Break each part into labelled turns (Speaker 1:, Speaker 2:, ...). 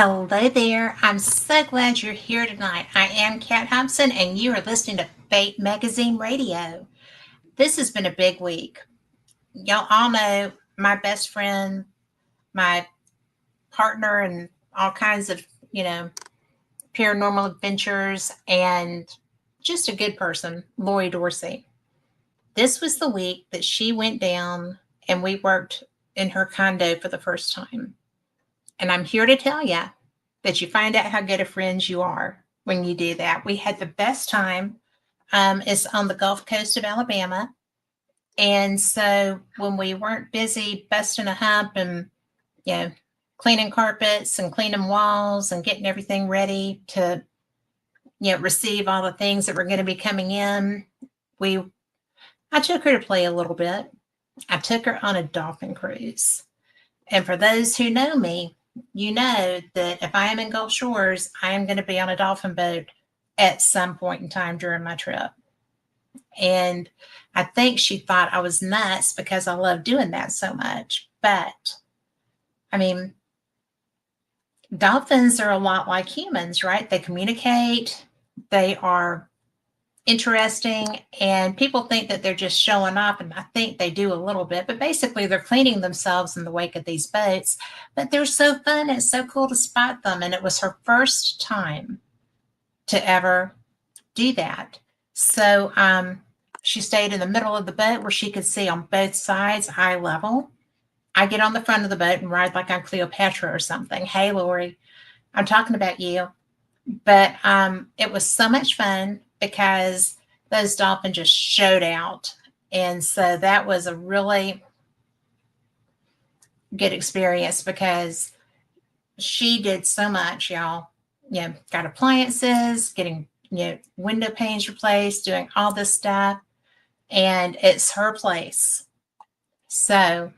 Speaker 1: Hello there. I'm so glad you're here tonight. I am Kat Thompson, and you are listening to Fate Magazine Radio. This has been a big week. Y'all all know my best friend, my partner, and all kinds of, paranormal adventures, and just a good person, Lori Dorsey. This was the week that she went down and we worked in her condo for the first time. And I'm here to tell you that you find out how good of friends you are when you do that. We had the best time. It's on the Gulf Coast of Alabama. And so when we weren't busy busting a hump and, you know, cleaning carpets and cleaning walls and getting everything ready to, receive all the things that were going to be coming in, I took her to play a little bit. I took her on a dolphin cruise. And for those who know me, you know that if I am in Gulf Shores, I am going to be on a dolphin boat at some point in time during my trip. And I think she thought I was nuts because I love doing that so much. But I mean, dolphins are a lot like humans, right? They communicate, they are interesting, and people think that they're just showing off, and I think they do a little bit, but basically they're cleaning themselves in the wake of these boats. But they're so fun. It's so cool to spot them. And it was her first time to ever do that. So she stayed in the middle of the boat where she could see on both sides, eye level. I get on the front of the boat and ride like I'm Cleopatra or something. Hey, Lori, I'm talking about you. But it was so much fun because those dolphins just showed out. And so that was a really good experience because she did so much, y'all. Got appliances, getting, window panes replaced, doing all this stuff. And it's her place. So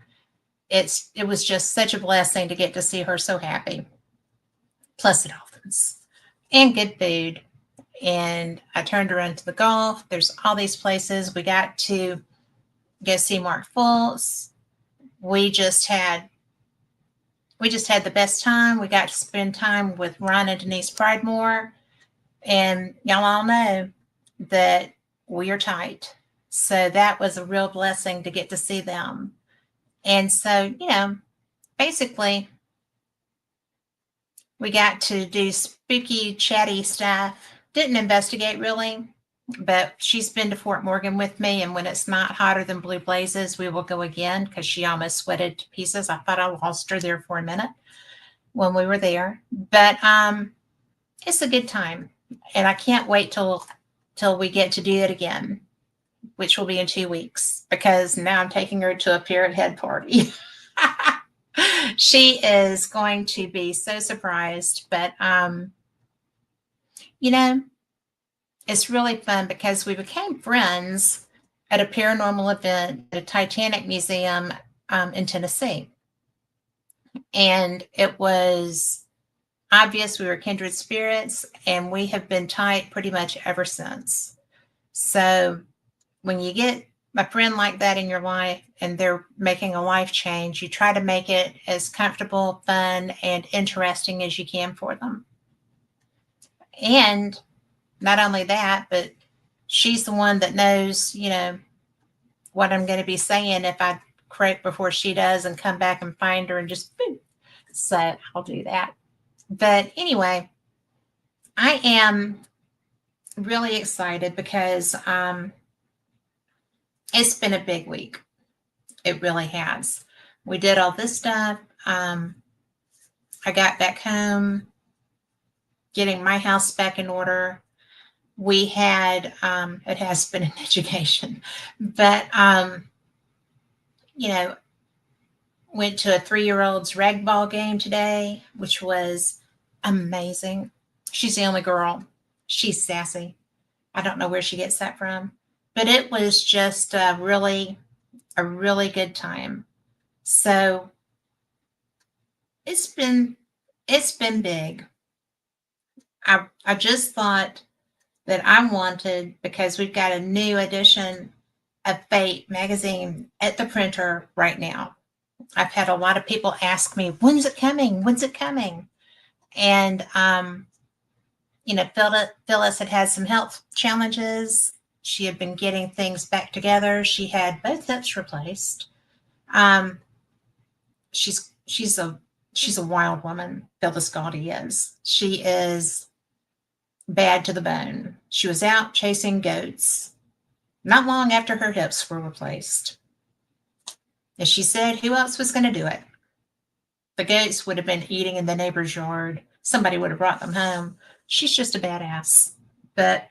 Speaker 1: it was just such a blessing to get to see her so happy. Plus the dolphins and good food. And I turned her into the Gulf. There's all these places. We got to go see Mark Fultz. We just had the best time. We got to spend time with Ron and Denise Pridemore. And y'all all know that we are tight. So that was a real blessing to get to see them. And so, basically, we got to do spooky, chatty stuff. Didn't investigate really, but she's been to Fort Morgan with me. And when it's not hotter than blue blazes, we will go again because she almost sweated to pieces. I thought I lost her there for a minute when we were there. But it's a good time. And I can't wait till we get to do it again, which will be in 2 weeks, because now I'm taking her to a Parrot Head party. She is going to be so surprised, but it's really fun because we became friends at a paranormal event at a Titanic museum in Tennessee. And it was obvious we were kindred spirits, and we have been tight pretty much ever since. So when you get a friend like that in your life and they're making a life change, you try to make it as comfortable, fun, and interesting as you can for them. And not only that, but she's the one that knows, what I'm going to be saying if I croak before she does and come back and find her and just boom. So I'll do that. But anyway, I am really excited because it's been a big week. It really has. We did all this stuff. I got back home, getting my house back in order. We had, it has been an education, but, went to a 3-year-old's ragdoll game today, which was amazing. She's the only girl. She's sassy. I don't know where she gets that from, but it was just a really good time. So it's been big. I just thought that I wanted, because we've got a new edition of Fate magazine at the printer right now. I've had a lot of people ask me, when's it coming? When's it coming? And, Phyllis had some health challenges. She had been getting things back together. She had both hips replaced. Um, she's a wild woman. Phyllis Gaudy is. She is bad to the bone. She was out chasing goats not long after her hips were replaced. As she said, who else was going to do it? The goats would have been eating in the neighbor's yard. Somebody would have brought them home. She's just a badass. But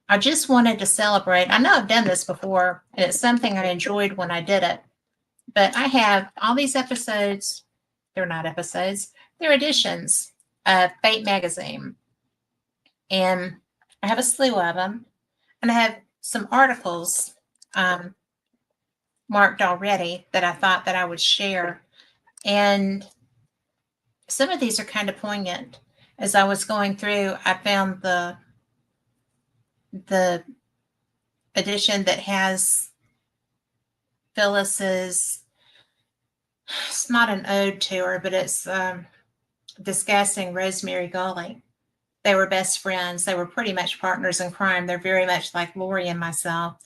Speaker 1: I just wanted to celebrate. I know I've done this before, and it's something I enjoyed when I did it. But I have all these episodes. They're not episodes. They're editions of Fate magazine. And I have a slew of them. And I have some articles marked already that I thought that I would share. And some of these are kind of poignant. As I was going through, I found the edition that has Phyllis's, it's not an ode to her, but it's discussing Rosemary Gully. They were best friends. They were pretty much partners in crime. They're very much like Lori and myself.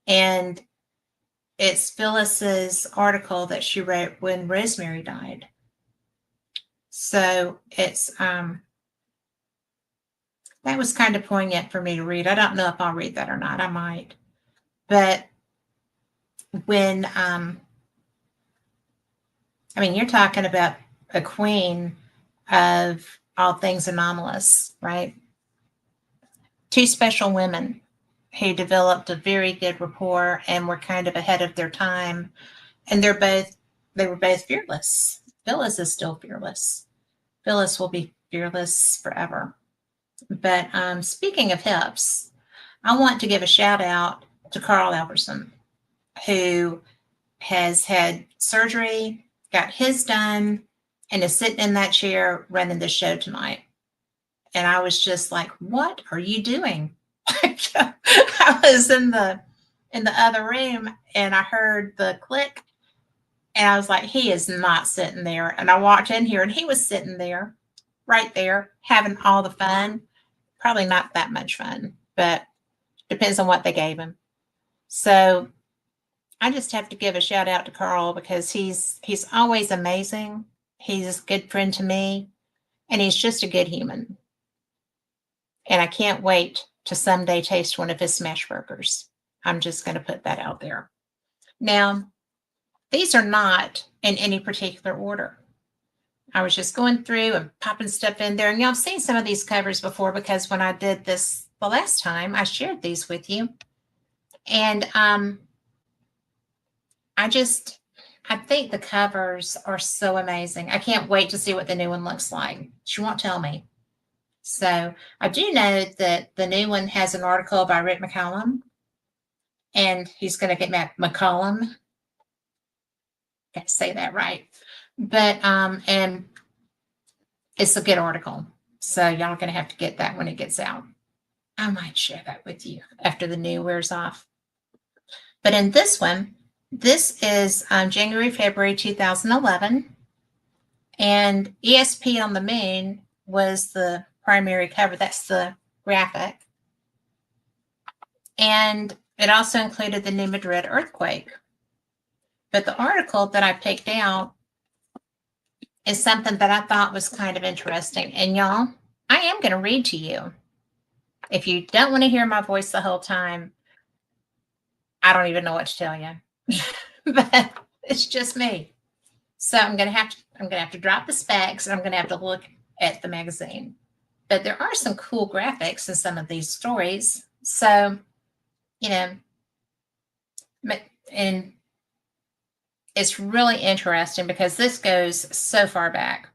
Speaker 1: And it's Phyllis's article that she wrote when Rosemary died. So it's that was kind of poignant for me to read. I don't know if I'll read that or not. I might. But when you're talking about a queen of all things anomalous, right? Two special women who developed a very good rapport and were kind of ahead of their time. And they were both fearless. Phyllis is still fearless. Phyllis will be fearless forever. But speaking of hips, I want to give a shout out to Carl Alberson, who has had surgery, got his done, and is sitting in that chair running the show tonight. And I was just like, what are you doing? I was in the other room and I heard the click and I was like, he is not sitting there. And I walked in here and he was sitting there, right there, having all the fun. Probably not that much fun, but depends on what they gave him. So I just have to give a shout out to Carl because he's always amazing. He's a good friend to me and he's just a good human. And I can't wait to someday taste one of his smash burgers. I'm just going to put that out there. Now, these are not in any particular order. I was just going through and popping stuff in there. And y'all have seen some of these covers before because when I did this the last time, I shared these with you. And I think the covers are so amazing. I can't wait to see what the new one looks like. She won't tell me. So I do know that the new one has an article by Rick McCallum, and he's going to get McCallum. Got to say that right. But and it's a good article. So y'all are going to have to get that when it gets out. I might share that with you after the new wears off. But in this one, this is January, February 2011. And ESP on the Moon was the primary cover. That's the graphic. And it also included the New Madrid earthquake. But the article that I picked out is something that I thought was kind of interesting. And y'all, I am going to read to you. If you don't want to hear my voice the whole time, I don't even know what to tell you. But it's just me. So I'm going to have to drop the specs and I'm going to have to look at the magazine. But there are some cool graphics in some of these stories. So, and it's really interesting because this goes so far back.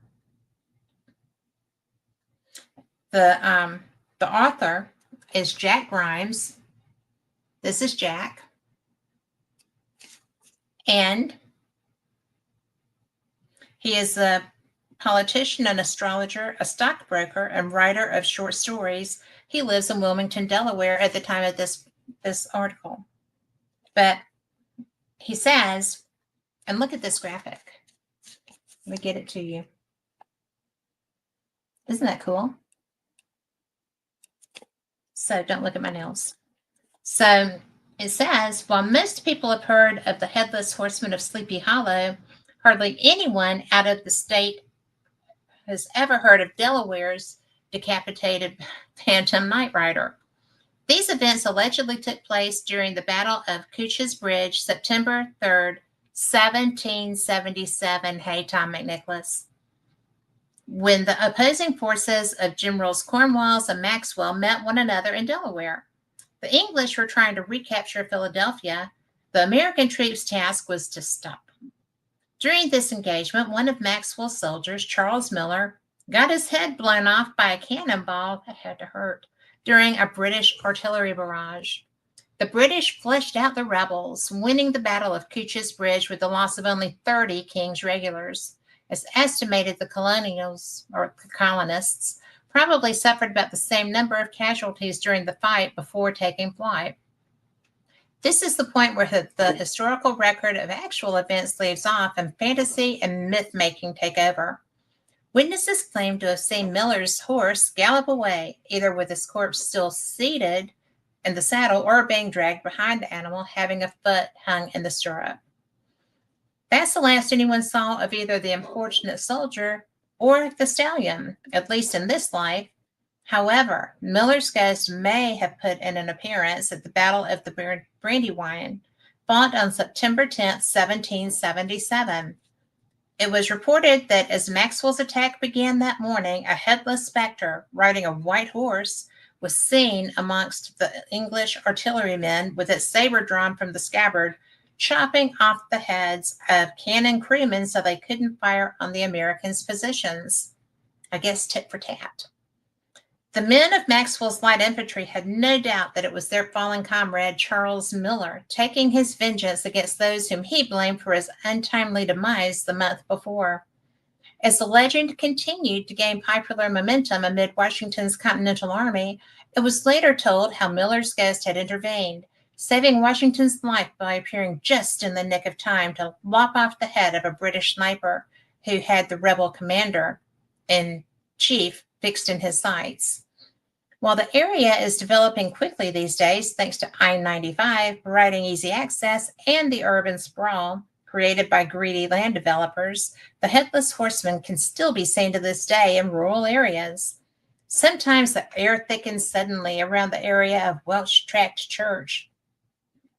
Speaker 1: The author is Jack Grimes. This is Jack. And he is a politician, an astrologer, a stockbroker, and writer of short stories. He lives in Wilmington, Delaware at the time of this article. But he says, and look at this graphic. Let me get it to you. Isn't that cool? So don't look at my nails. So it says, while most people have heard of the headless horseman of Sleepy Hollow, hardly anyone out of the state has ever heard of Delaware's decapitated Phantom Night Rider. These events allegedly took place during the Battle of Couch's Bridge, September 3rd, 1777. Hey, Tom McNicholas. When the opposing forces of Generals Cornwallis and Maxwell met one another in Delaware. The English were trying to recapture Philadelphia. The American troops' task was to stop them. During this engagement, one of Maxwell's soldiers, Charles Miller, got his head blown off by a cannonball that had to hurt during a British artillery barrage. The British fleshed out the rebels, winning the Battle of Couch's Bridge with the loss of only 30 King's regulars. It's estimated the colonists probably suffered about the same number of casualties during the fight before taking flight. This is the point where the historical record of actual events leaves off and fantasy and myth-making take over. Witnesses claim to have seen Miller's horse gallop away, either with his corpse still seated in the saddle or being dragged behind the animal, having a foot hung in the stirrup. That's the last anyone saw of either the unfortunate soldier or the stallion, at least in this life. However, Miller's ghost may have put in an appearance at the Battle of the Brandywine, fought on September 10, 1777. It was reported that as Maxwell's attack began that morning, a headless specter riding a white horse was seen amongst the English artillerymen with its saber drawn from the scabbard, chopping off the heads of cannon crewmen so they couldn't fire on the Americans' positions. I guess tit for tat. The men of Maxwell's light infantry had no doubt that it was their fallen comrade Charles Miller taking his vengeance against those whom he blamed for his untimely demise the month before. As the legend continued to gain popular momentum amid Washington's Continental Army, it was later told how Miller's ghost had intervened, saving Washington's life by appearing just in the nick of time to lop off the head of a British sniper who had the rebel commander-in-chief fixed in his sights. While the area is developing quickly these days, thanks to I-95 providing easy access and the urban sprawl created by greedy land developers, the Headless Horseman can still be seen to this day in rural areas. Sometimes the air thickens suddenly around the area of Welch Tract Church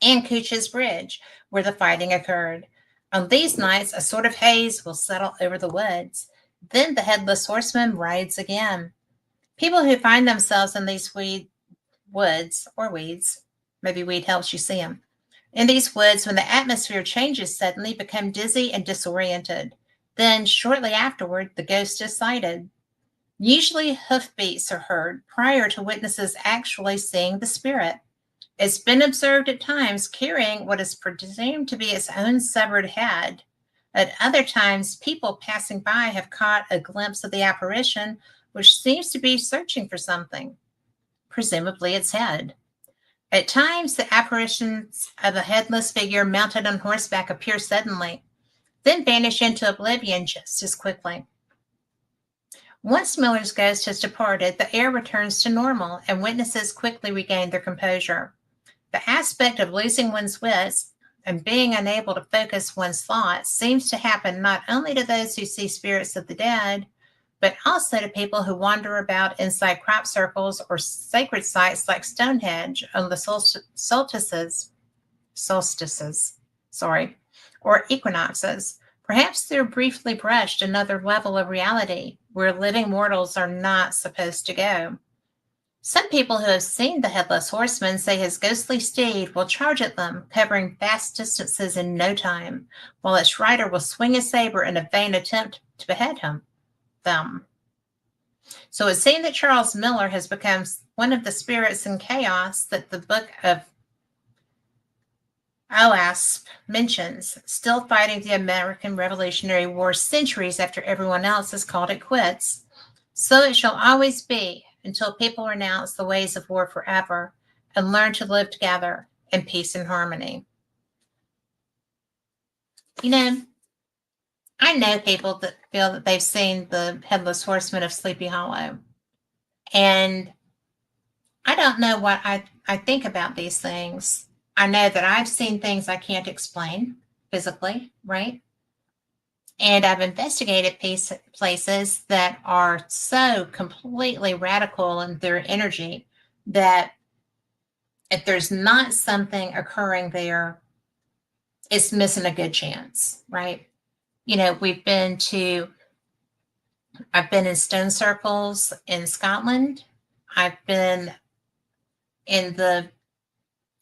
Speaker 1: and Couch's Bridge, where the fighting occurred. On these nights, a sort of haze will settle over the woods. Then the Headless Horseman rides again. People who find themselves in these woods, maybe weed helps you see them, in these woods when the atmosphere changes suddenly become dizzy and disoriented. Then, shortly afterward, the ghost is sighted. Usually hoofbeats are heard prior to witnesses actually seeing the spirit. It's been observed at times carrying what is presumed to be its own severed head. At other times, people passing by have caught a glimpse of the apparition, which seems to be searching for something, presumably its head. At times, the apparitions of a headless figure mounted on horseback appear suddenly, then vanish into oblivion just as quickly. Once Miller's ghost has departed, the air returns to normal, and witnesses quickly regain their composure. The aspect of losing one's wits and being unable to focus one's thoughts seems to happen not only to those who see spirits of the dead, but also to people who wander about inside crop circles or sacred sites like Stonehenge on the solstices, or equinoxes. Perhaps they're briefly brushed another level of reality where living mortals are not supposed to go. Some people who have seen the Headless Horseman say his ghostly steed will charge at them, covering vast distances in no time, while its rider will swing a saber in a vain attempt to behead them. So it's seen that Charles Miller has become one of the spirits in chaos that the book of OASP mentions, still fighting the American Revolutionary War centuries after everyone else has called it quits. So it shall always be until people renounce the ways of war forever and learn to live together in peace and harmony. You know, I know people that feel that they've seen the Headless Horseman of Sleepy Hollow. And I don't know what I think about these things. I know that I've seen things I can't explain physically, right? And I've investigated places that are so completely radical in their energy that if there's not something occurring there, it's missing a good chance, right? You know, I've been in stone circles in Scotland. I've been in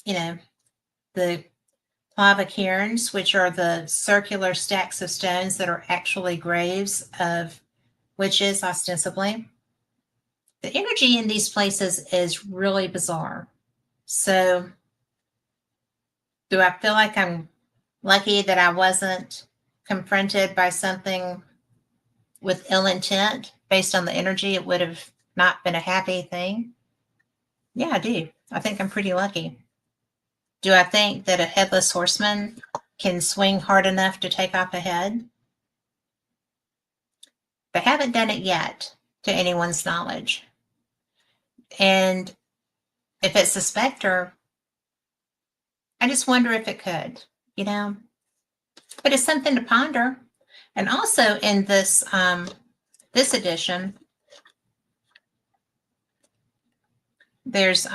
Speaker 1: you know, the lava cairns, which are the circular stacks of stones that are actually graves of witches, ostensibly. The energy in these places is really bizarre. So, do I feel like I'm lucky that I wasn't confronted by something with ill intent based on the energy? It would have not been a happy thing. Yeah, I do. I think I'm pretty lucky. Do I think that a headless horseman can swing hard enough to take off a head? They haven't done it yet, to anyone's knowledge. And if it's a specter, I just wonder if it could, you know? But it's something to ponder. And also in this edition, there's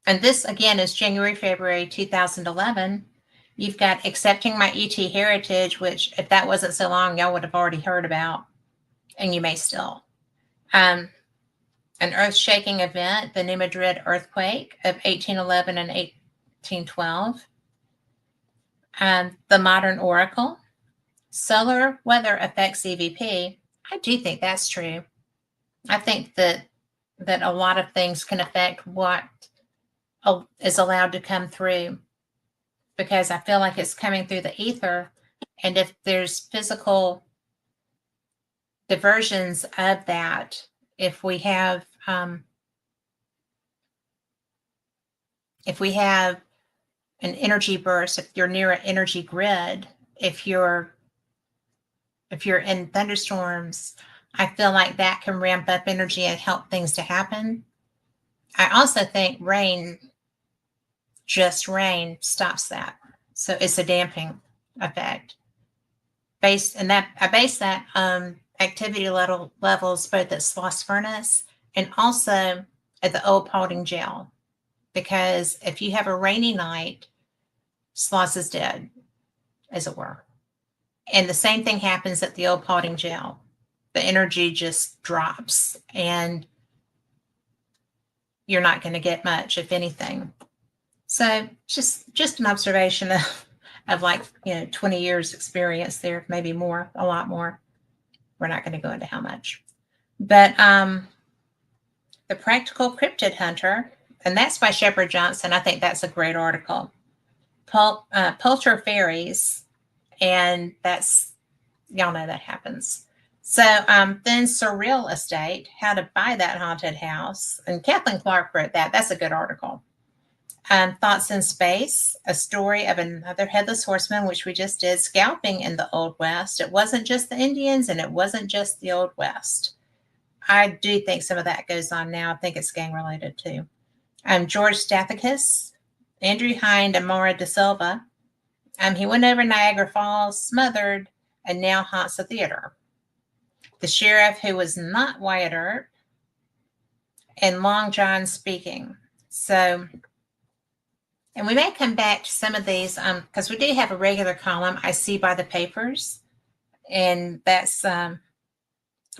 Speaker 1: and this again is January, February 2011. You've got Accepting My ET Heritage, which if that wasn't so long, y'all would have already heard about, and you may still. An earth-shaking event, the New Madrid earthquake of 1811 and 1812. The Modern Oracle, solar weather affects EVP. I do think that's true. I think that a lot of things can affect what is allowed to come through, because I feel like it's coming through the ether. And if there's physical diversions of that, if we have an energy burst, if you're near an energy grid, if you're in thunderstorms, I feel like that can ramp up energy and help things to happen. I also think just rain stops that. So it's a damping effect. I base that activity levels both at Sloss Furnace and also at the Old Paulding Jail. Because if you have a rainy night, Sloss is dead, as it were. And the same thing happens at the Old Paulding Jail. The energy just drops and you're not going to get much, if anything. So just an observation of like, 20 years experience there, maybe more, a lot more. We're not going to go into how much. But The Practical Cryptid Hunter, and that's by Shepard Johnson. I think that's a great article. Poulter Fairies, and that's, y'all know that happens. So then Surreal Estate, How to Buy That Haunted House, and Kathleen Clark wrote that. That's a good article. Thoughts in Space, a story of another headless horseman, which we just did, scalping in the Old West. It wasn't just the Indians and it wasn't just the Old West. I do think some of that goes on now. I think it's gang related too. George Stathakis, Andrew Hind, and Maura Da Silva. He went over Niagara Falls, smothered, and now haunts a theater. The Sheriff Who Was Not Wyatt Earp, and Long John Speaking. So, and we may come back to some of these because we do have a regular column, I See by the Papers, and that's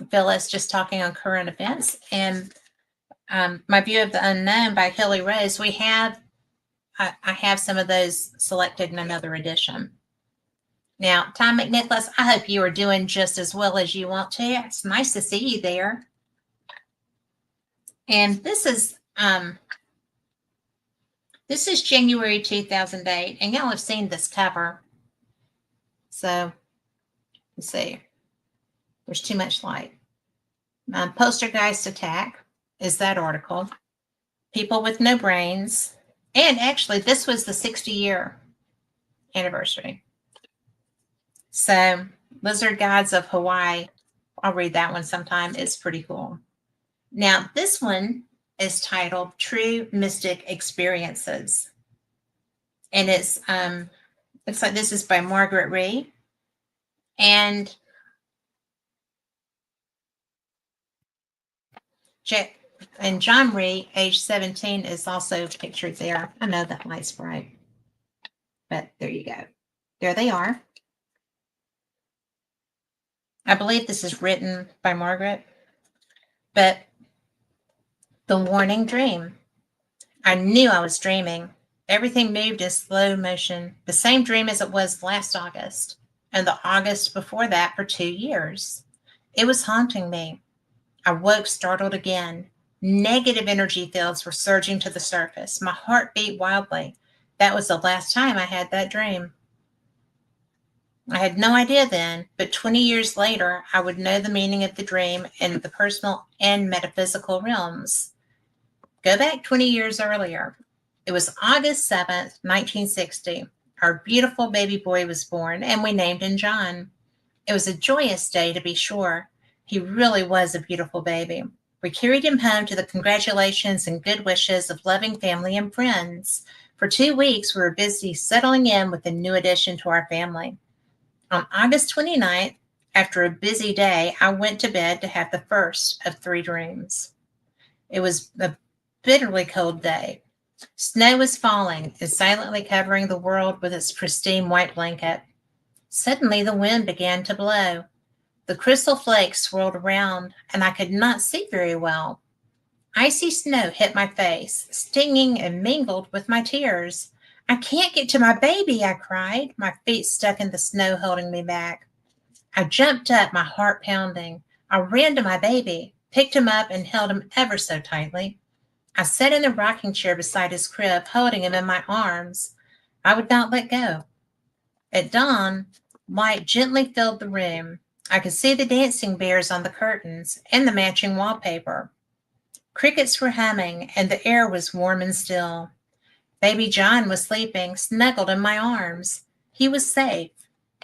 Speaker 1: Phyllis just talking on current events. And My View of the Unknown by Hilly Rose. I have some of those selected in another edition. Now, Tom McNicholas, I hope you are doing just as well as you want to. It's nice to see you there. And this is January 2008, and y'all have seen this cover. So let's see. There's too much light. Postergeist Attack is that article. People with No Brains. And actually, this was the 60-year anniversary. So, Lizard Gods of Hawaii, I'll read that one sometime. It's pretty cool. Now, this one is titled True Mystic Experiences. And it's looks like this is by Margaret Ree. And John Ree, age 17, is also pictured there. I know that light's bright, but there you go. There they are. I believe this is written by Margaret. But the warning dream. I knew I was dreaming. Everything moved in slow motion, the same dream as it was last August, and the August before that for 2 years. It was haunting me. I woke startled again. Negative energy fields were surging to the surface. My heart beat wildly. That was the last time I had that dream. I had no idea then, but 20 years later, I would know the meaning of the dream in the personal and metaphysical realms. Go back 20 years earlier. It was August 7th, 1960. Our beautiful baby boy was born, and we named him John. It was a joyous day, to be sure. He really was a beautiful baby. We carried him home to the congratulations and good wishes of loving family and friends. For 2 weeks, we were busy settling in with a new addition to our family. On August 29th, after a busy day, I went to bed to have the first of 3 dreams. It was a bitterly cold day. Snow was falling and silently covering the world with its pristine white blanket. Suddenly, the wind began to blow. The crystal flakes swirled around, and I could not see very well. Icy snow hit my face, stinging and mingled with my tears. I can't get to my baby, I cried, my feet stuck in the snow holding me back. I jumped up, my heart pounding. I ran to my baby, picked him up, and held him ever so tightly. I sat in the rocking chair beside his crib, holding him in my arms. I would not let go. At dawn, light gently filled the room. I could see the dancing bears on the curtains and the matching wallpaper. Crickets were humming, and the air was warm and still. Baby John was sleeping, snuggled in my arms. He was safe.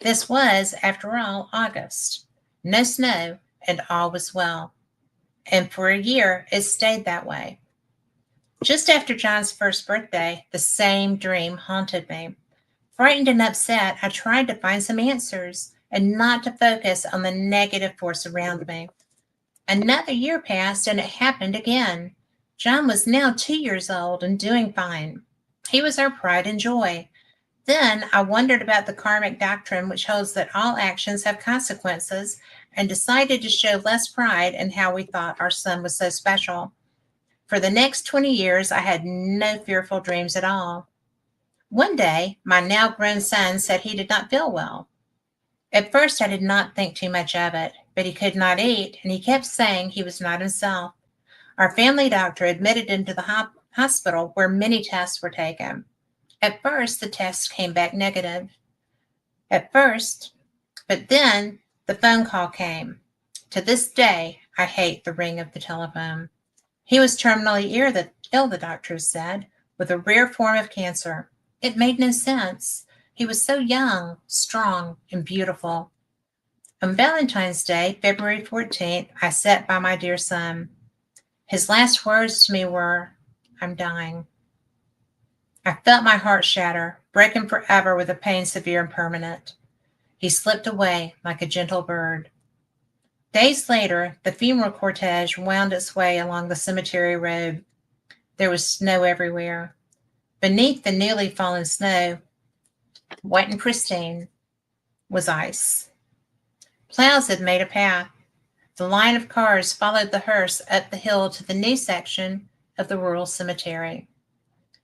Speaker 1: This was, after all, August. No snow, and all was well. And for a year, it stayed that way. Just after John's first birthday, the same dream haunted me. Frightened and upset, I tried to find some answers and not to focus on the negative force around me. Another year passed and it happened again. John was now 2 years old and doing fine. He was our pride and joy. Then I wondered about the karmic doctrine, which holds that all actions have consequences, and decided to show less pride in how we thought our son was so special. For the next 20 years, I had no fearful dreams at all. One day, my now grown son said he did not feel well. At first, I did not think too much of it, but he could not eat, and he kept saying he was not himself. Our family doctor admitted him to the hospital where many tests were taken. At first, the tests came back negative. But then the phone call came. To this day, I hate the ring of the telephone. He was terminally ill, the doctors said, with a rare form of cancer. It made no sense. He was so young, strong, and beautiful. On Valentine's Day, February 14th, I sat by my dear son. His last words to me were, "I'm dying." I felt my heart shatter, breaking forever with a pain severe and permanent. He slipped away like a gentle bird. Days later, the funeral cortege wound its way along the cemetery road. There was snow everywhere. Beneath the newly fallen snow, wet and pristine, was ice. Plows had made a path. The line of cars followed the hearse up the hill to the new section of the rural cemetery.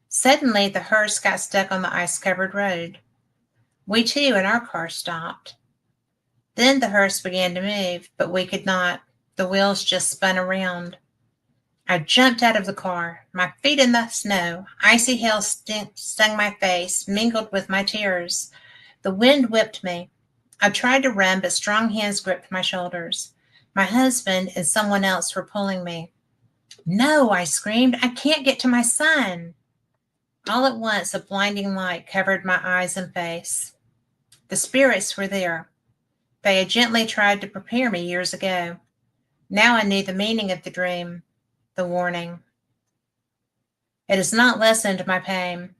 Speaker 1: Suddenly, the hearse got stuck on the ice-covered road. We too in our car stopped. Then the hearse began to move, but we could not. The wheels just spun around. I jumped out of the car, my feet in the snow. Icy hail stung my face, mingled with my tears. The wind whipped me. I tried to run, but strong hands gripped my shoulders. My husband and someone else were pulling me. "No," I screamed. "I can't get to my son." All at once, a blinding light covered my eyes and face. The spirits were there. They had gently tried to prepare me years ago. Now I knew the meaning of the dream, the warning. It has not lessened my pain.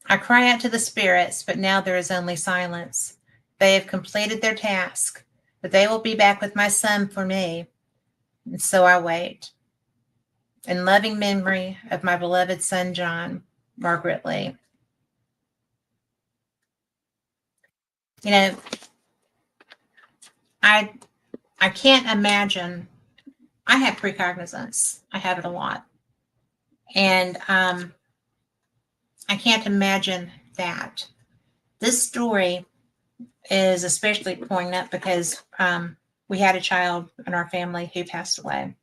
Speaker 1: I cry out to the spirits, but now there is only silence. They have completed their task, but they will be back with my son for me. And so I wait. In loving memory of my beloved son, John, Margaret Lee. You know, I can't imagine. I have precognizance. I have it a lot. And I can't imagine that. This story is especially poignant because we had a child in our family who passed away.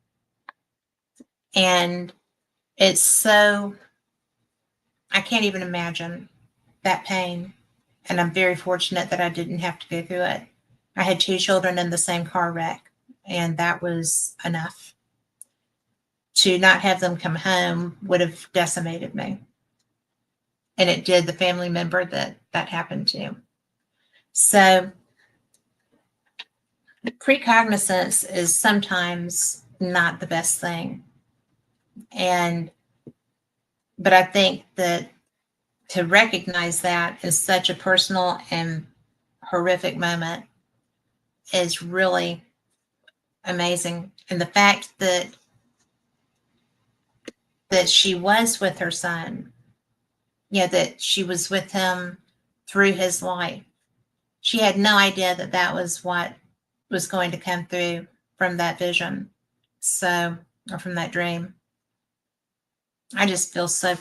Speaker 1: And it's so, I can't even imagine that pain. And I'm very fortunate that I didn't have to go through it. I had 2 children in the same car wreck, and that was enough. To not have them come home would have decimated me. And it did the family member that happened to. So precognizance is sometimes not the best thing. But I think that to recognize that is such a personal and horrific moment is really amazing. And the fact that she was with her son, that she was with him through his life. She had no idea that that was what was going to come through from that vision. Or from that dream. I just feel so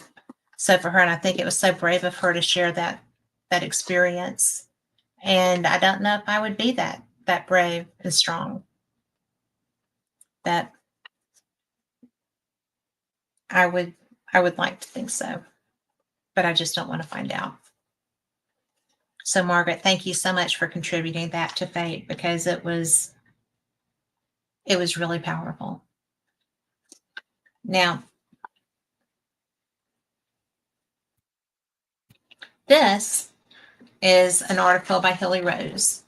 Speaker 1: for her. And I think it was so brave of her to share that experience. And I don't know if I would be that brave and strong. That I would like to think so, but I just don't want to find out. So Margaret, thank you so much for contributing that to Fate, because it was really powerful. Now, this is an article by Hilly Rose.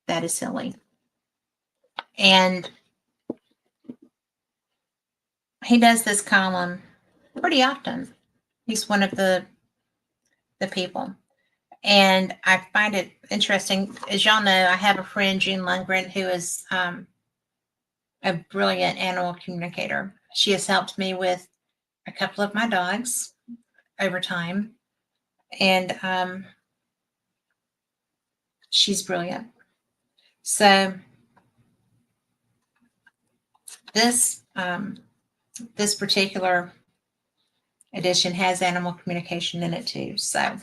Speaker 1: That is Hilly. And he does this column pretty often. He's one of the people. And I find it interesting. As y'all know, I have a friend, June Lundgren, who is a brilliant animal communicator. She has helped me with a couple of my dogs over time. And she's brilliant. So this particular edition has animal communication in it too. So,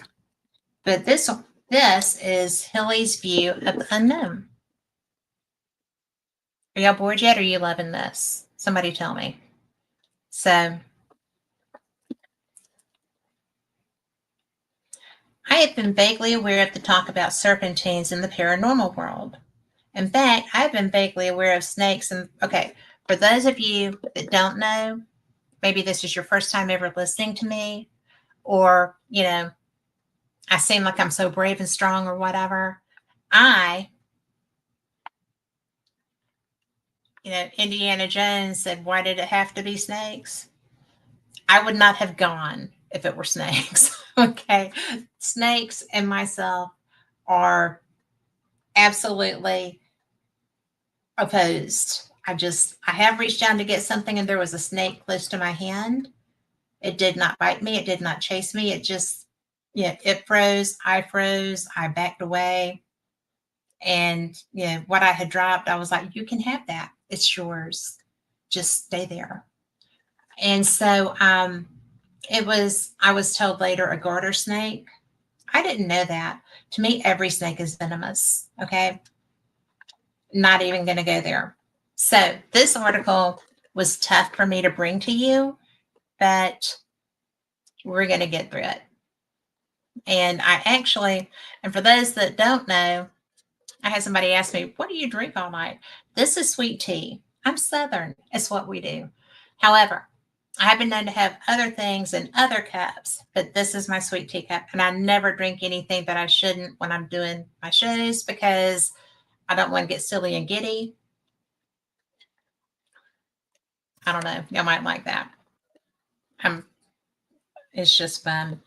Speaker 1: but this is Hilly's view of the unknown. Are y'all bored yet? Or are you loving this? Somebody tell me. So, I have been vaguely aware of the talk about serpentines in the paranormal world. In fact, I've been vaguely aware of snakes. And okay, for those of you that don't know, maybe this is your first time ever listening to me, or, I seem like I'm so brave and strong or whatever. Indiana Jones said, why did it have to be snakes? I would not have gone if it were snakes. Okay. Snakes and myself are absolutely opposed. I have reached down to get something and there was a snake close to my hand. It did not bite me. It did not chase me. It just, it froze. I backed away. And, what I had dropped, I was like, you can have that. It's yours. Just stay there. And so I was told later, a garter snake. I didn't know that. To me, every snake is venomous. Okay. Not even going to go there. So this article was tough for me to bring to you, but we're going to get through it. And and for those that don't know, I had somebody ask me, what do you drink all night? This is sweet tea. I'm Southern. It's what we do. However, I have been known to have other things in other cups, but this is my sweet tea cup. And I never drink anything that I shouldn't when I'm doing my shows, because I don't want to get silly and giddy. I don't know. Y'all might like that. It's just fun.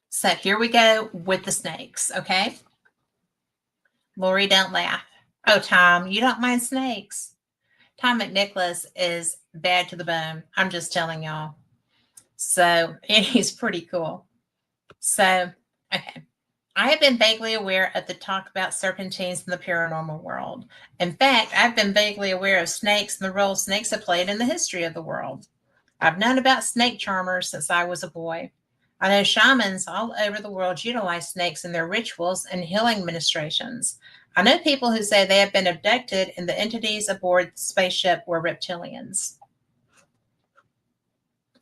Speaker 1: So here we go with the snakes, okay? Lori, don't laugh. Oh, Tom, you don't mind snakes. Tom McNicholas is bad to the bone. I'm just telling y'all. So he's pretty cool. So, okay. I have been vaguely aware of the talk about serpentines in the paranormal world. In fact, I've been vaguely aware of snakes and the role snakes have played in the history of the world. I've known about snake charmers since I was a boy. I know shamans all over the world utilize snakes in their rituals and healing ministrations. I know people who say they have been abducted and the entities aboard the spaceship were reptilians.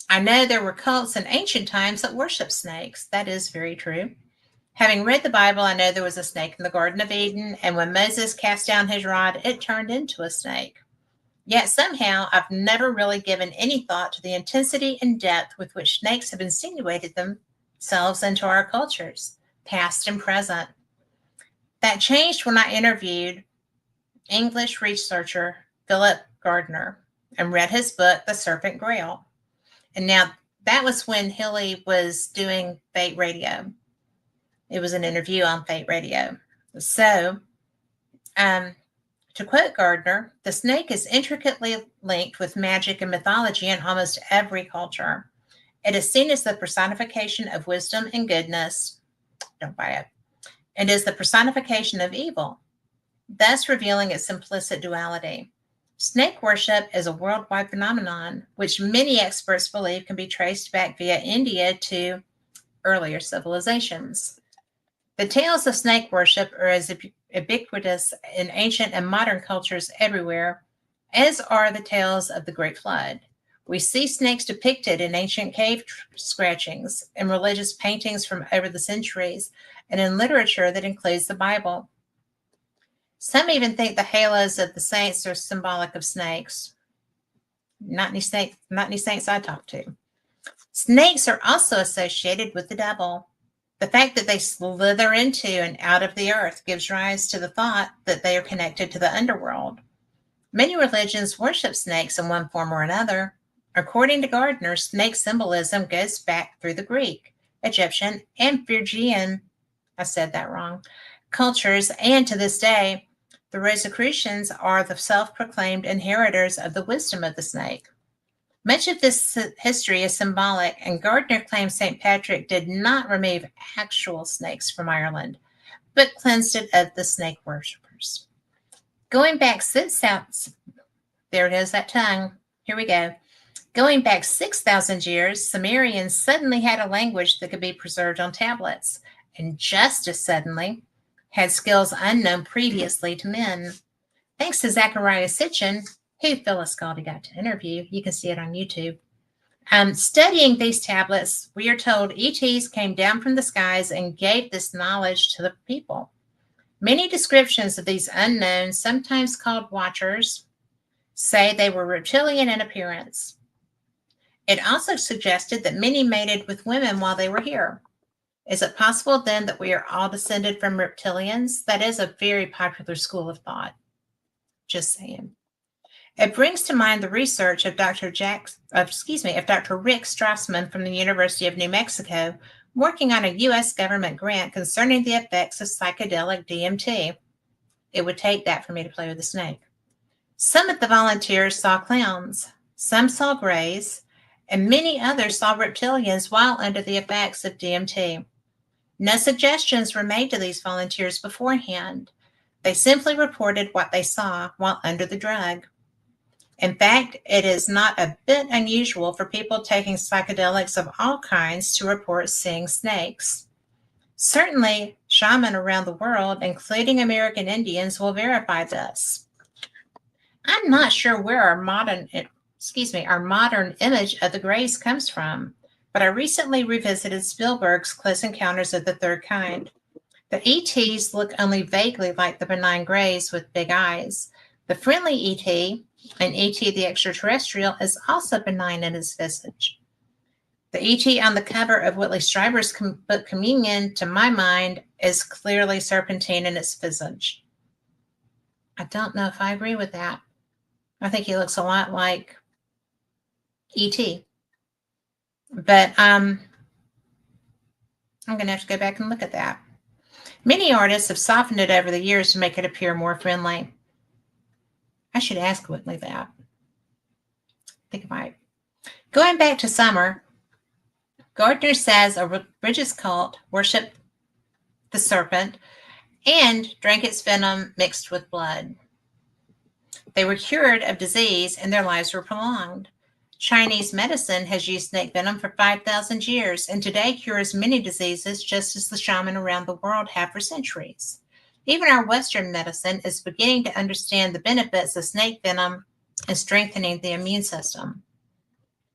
Speaker 1: I know there were cults in ancient times that worshiped snakes. That is very true. Having read the Bible, I know there was a snake in the Garden of Eden, and when Moses cast down his rod, it turned into a snake. Yet somehow I've never really given any thought to the intensity and depth with which snakes have insinuated themselves into our cultures, past and present. That changed when I interviewed English researcher Philip Gardner and read his book, The Serpent Grail. And now that was when Hilly was doing Fate Radio. It was an interview on Fate Radio. So, to quote Gardner, the snake is intricately linked with magic and mythology in almost every culture. It is seen as the personification of wisdom and goodness. Don't buy it. It is the personification of evil, thus revealing its implicit duality. Snake worship is a worldwide phenomenon, which many experts believe can be traced back via India to earlier civilizations. The tales of snake worship are as ubiquitous in ancient and modern cultures everywhere, as are the tales of the Great Flood. We see snakes depicted in ancient cave scratchings, in religious paintings from over the centuries, and in literature that includes the Bible. Some even think the halos of the saints are symbolic of snakes. Not any saints I talk to. Snakes are also associated with the devil. The fact that they slither into and out of the earth gives rise to the thought that they are connected to the underworld. Many religions worship snakes in one form or another. According to Gardner, snake symbolism goes back through the Greek, Egyptian, and Phrygian, I said that wrong, cultures, and to this day, the Rosicrucians are the self-proclaimed inheritors of the wisdom of the snake. Much of this history is symbolic, and Gardner claims St. Patrick did not remove actual snakes from Ireland, but cleansed it of the snake worshippers. Going back there it is, that tongue. Here we go. Going back 6,000 years, Sumerians suddenly had a language that could be preserved on tablets, and just as suddenly, had skills unknown previously to men. Thanks to Zachariah Sitchin, who Phyllis Scaldi got to interview. You can see it on YouTube. Studying these tablets, we are told ETs came down from the skies and gave this knowledge to the people. Many descriptions of these unknowns, sometimes called watchers, say they were reptilian in appearance. It also suggested that many mated with women while they were here. Is it possible then that we are all descended from reptilians? That is a very popular school of thought. Just saying. It brings to mind the research of Dr. Rick Strassman from the University of New Mexico, working on a U.S. government grant concerning the effects of psychedelic DMT. It would take that for me to play with a snake. Some of the volunteers saw clowns, some saw grays, and many others saw reptilians while under the effects of DMT. No suggestions were made to these volunteers beforehand. They simply reported what they saw while under the drug. In fact, it is not a bit unusual for people taking psychedelics of all kinds to report seeing snakes. Certainly, shamans around the world, including American Indians, will verify this. I'm not sure where our modern image of the Greys comes from, but I recently revisited Spielberg's Close Encounters of the Third Kind. The ETs look only vaguely like the benign Greys with big eyes. The friendly ET, and ET the extraterrestrial, is also benign in his visage. The ET on the cover of Whitley Strieber's book Communion, to my mind, is clearly serpentine in its visage. I don't know if I agree with that. I think he looks a lot like E.T. But I'm going to have to go back and look at that. Many artists have softened it over the years to make it appear more friendly. I should ask Whitley that. I think I might. Going back to summer, Gardner says a religious cult worshipped the serpent and drank its venom mixed with blood. They were cured of disease and their lives were prolonged. Chinese medicine has used snake venom for 5,000 years and today cures many diseases just as the shaman around the world have for centuries. Even our Western medicine is beginning to understand the benefits of snake venom in strengthening the immune system.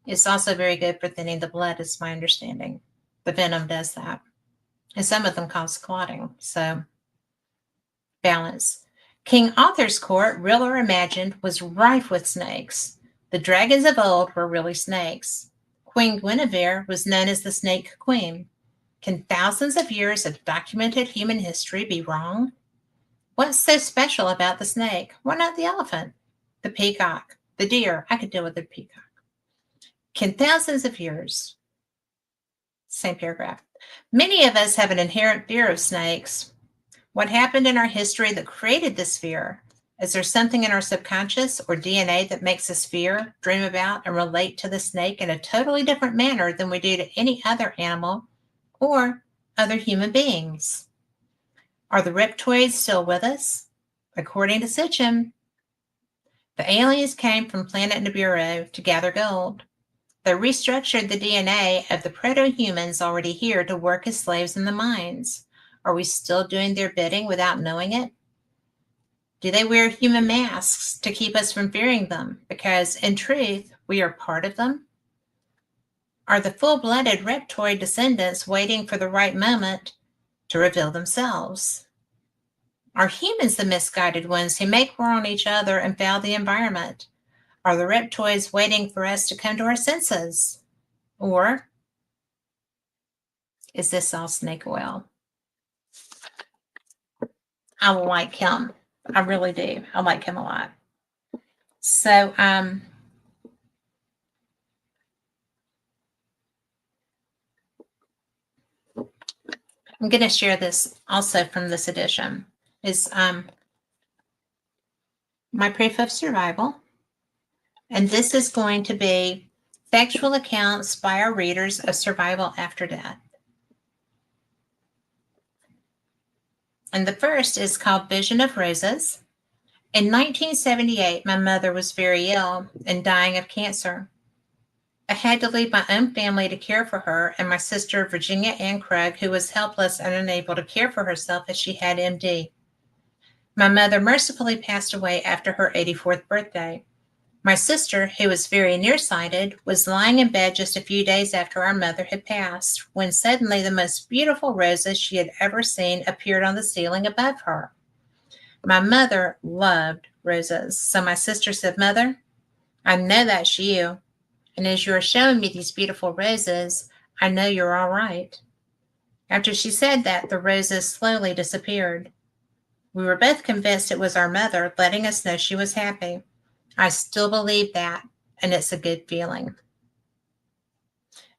Speaker 1: It's also very good for thinning the blood, is my understanding. The venom does that. And some of them cause clotting. So, balance. King Arthur's court, real or imagined, was rife with snakes. The dragons of old were really snakes. Queen Guinevere was known as the Snake Queen. Can thousands of years of documented human history be wrong? What's so special about the snake? Why not the elephant? The peacock? The deer? I could deal with the peacock. Can thousands of years? Same paragraph. Many of us have an inherent fear of snakes. What happened in our history that created this fear? Is there something in our subconscious or DNA that makes us fear, dream about, and relate to the snake in a totally different manner than we do to any other animal or other human beings? Are the reptoids still with us? According to Sitchin, the aliens came from planet Nibiru to gather gold. They restructured the DNA of the proto-humans already here to work as slaves in the mines. Are we still doing their bidding without knowing it? Do they wear human masks to keep us from fearing them? Because in truth, we are part of them? Are the full-blooded reptoid descendants waiting for the right moment to reveal themselves? Are humans the misguided ones who make war on each other and foul the environment? Are the reptoids waiting for us to come to our senses? Or is this all snake oil? I like him. I really do. I like him a lot. So, I'm going to share this also from this edition. Is my proof of survival. And this is going to be factual accounts by our readers of survival after death. And the first is called Vision of Roses. In 1978, my mother was very ill and dying of cancer. I had to leave my own family to care for her and my sister, Virginia Ann Krug, who was helpless and unable to care for herself as she had MD. My mother mercifully passed away after her 84th birthday. My sister, who was very nearsighted, was lying in bed just a few days after our mother had passed, when suddenly the most beautiful roses she had ever seen appeared on the ceiling above her. My mother loved roses, so my sister said, "Mother, I know that's you, and as you are showing me these beautiful roses, I know you're all right." After she said that, the roses slowly disappeared. We were both convinced it was our mother letting us know she was happy. I still believe that, and it's a good feeling.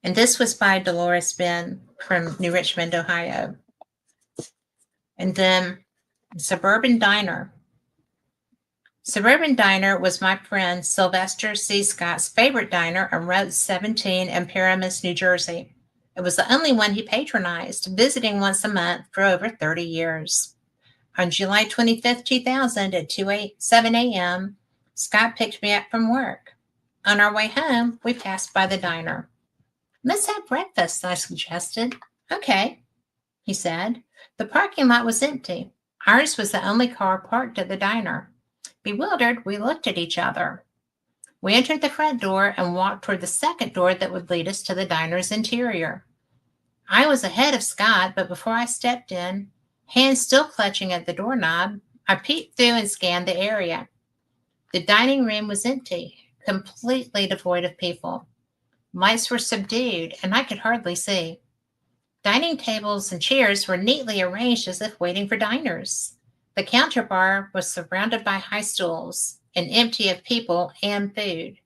Speaker 1: And this was by Dolores Ben from New Richmond, Ohio. And then Suburban Diner. Suburban Diner was my friend Sylvester C. Scott's favorite diner on Route 17 in Paramus, New Jersey. It was the only one he patronized, visiting once a month for over 30 years. On July 25th, 2000 at 7 a.m., Scott picked me up from work. On our way home, we passed by the diner. "Let's have breakfast," I suggested. "Okay," he said. The parking lot was empty. Ours was the only car parked at the diner. Bewildered, we looked at each other. We entered the front door and walked toward the second door that would lead us to the diner's interior. I was ahead of Scott, but before I stepped in, hands still clutching at the doorknob, I peeked through and scanned the area. The dining room was empty, completely devoid of people. Lights were subdued, and I could hardly see. Dining tables and chairs were neatly arranged as if waiting for diners. The counter bar was surrounded by high stools and empty of people and food.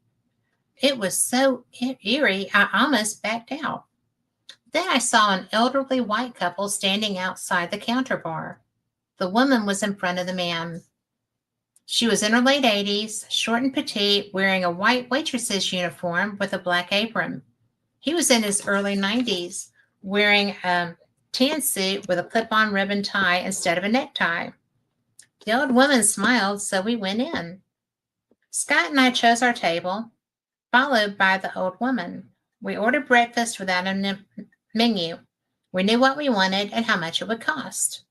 Speaker 1: It was so eerie, I almost backed out. Then I saw an elderly white couple standing outside the counter bar. The woman was in front of the man. She was in her late 80s, short and petite, wearing a white waitress's uniform with a black apron. He was in his early 90s, wearing a tan suit with a clip on ribbon tie instead of a necktie. The old woman smiled, so we went in. Scott and I chose our table, followed by the old woman. We ordered breakfast without a menu. We knew what we wanted and how much it would cost.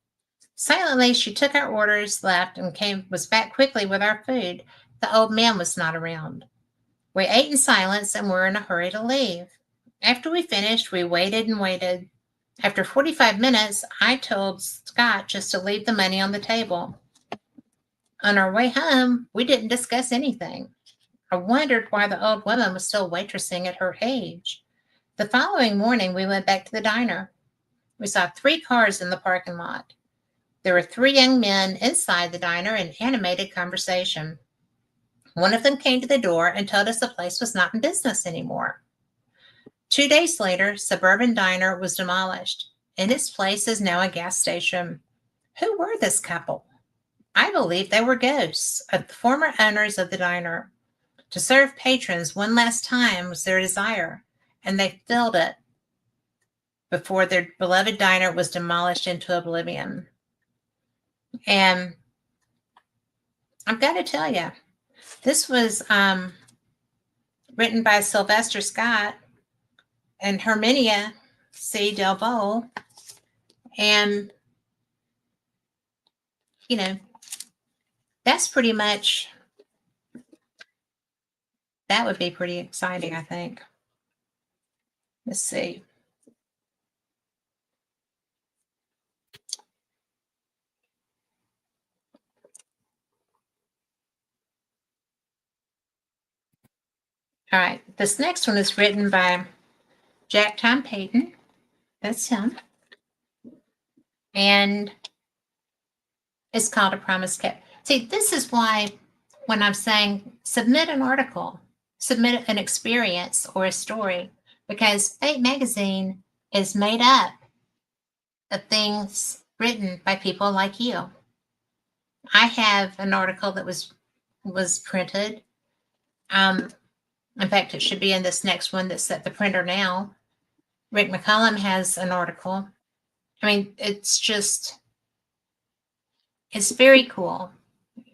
Speaker 1: Silently, she took our orders, left, and was back quickly with our food. The old man was not around. We ate in silence and were in a hurry to leave. After we finished, we waited and waited. After 45 minutes, I told Scott just to leave the money on the table. On our way home, we didn't discuss anything. I wondered why the old woman was still waitressing at her age. The following morning, we went back to the diner. We saw 3 cars in the parking lot. There were 3 young men inside the diner in animated conversation. One of them came to the door and told us the place was not in business anymore. 2 days later, Suburban Diner was demolished. In its place is now a gas station. Who were this couple? I believe they were ghosts of the former owners of the diner. To serve patrons one last time was their desire, and they filled it before their beloved diner was demolished into oblivion. And I've got to tell you, this was written by Sylvester Scott and Herminia C. Delvaux. And, you know, that's pretty much, that would be pretty exciting, I think. Let's see. All right, this next one is written by Jack Tom Payton. That's him. And it's called A Promise Kept. See, this is why when I'm saying submit an article, submit an experience or a story, because Fate Magazine is made up of things written by people like you. I have an article that was printed. In fact, it should be in this next one that's at the printer now. Rick McCollum has an article. I mean, it's very cool,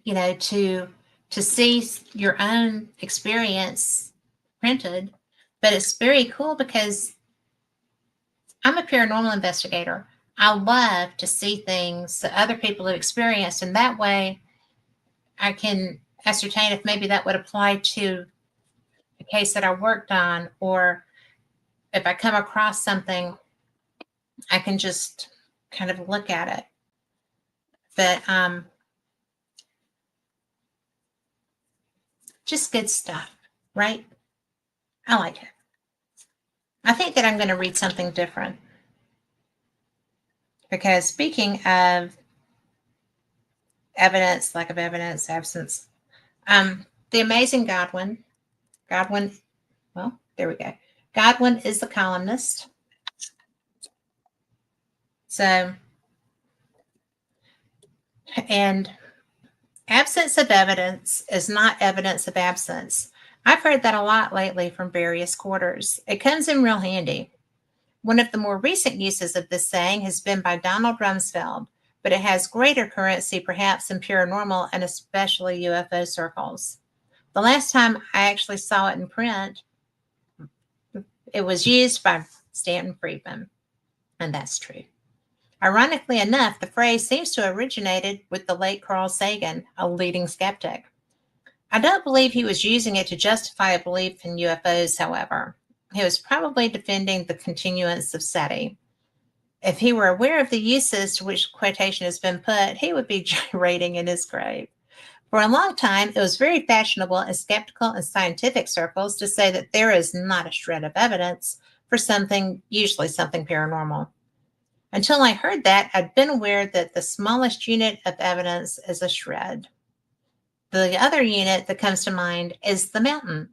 Speaker 1: you know, to see your own experience printed. But it's very cool because I'm a paranormal investigator. I love to see things that other people have experienced, and that way I can ascertain if maybe that would apply to a case that I worked on, or if I come across something, I can just kind of look at it. But just good stuff, right? I like it. I think that I'm going to read something different. Because speaking of evidence, lack of evidence, absence, the amazing Godwin, well, there we go. Godwin is the columnist. So, and absence of evidence is not evidence of absence. I've heard that a lot lately from various quarters. It comes in real handy. One of the more recent uses of this saying has been by Donald Rumsfeld, but it has greater currency perhaps in paranormal and especially UFO circles. The last time I actually saw it in print, it was used by Stanton Friedman, and that's true. Ironically enough, the phrase seems to have originated with the late Carl Sagan, a leading skeptic. I don't believe he was using it to justify a belief in UFOs, however. He was probably defending the continuance of SETI. If he were aware of the uses to which quotation has been put, he would be gyrating in his grave. For a long time, it was very fashionable in skeptical and scientific circles to say that there is not a shred of evidence for something, usually something paranormal. Until I heard that, I'd been aware that the smallest unit of evidence is a shred. The other unit that comes to mind is the mountain.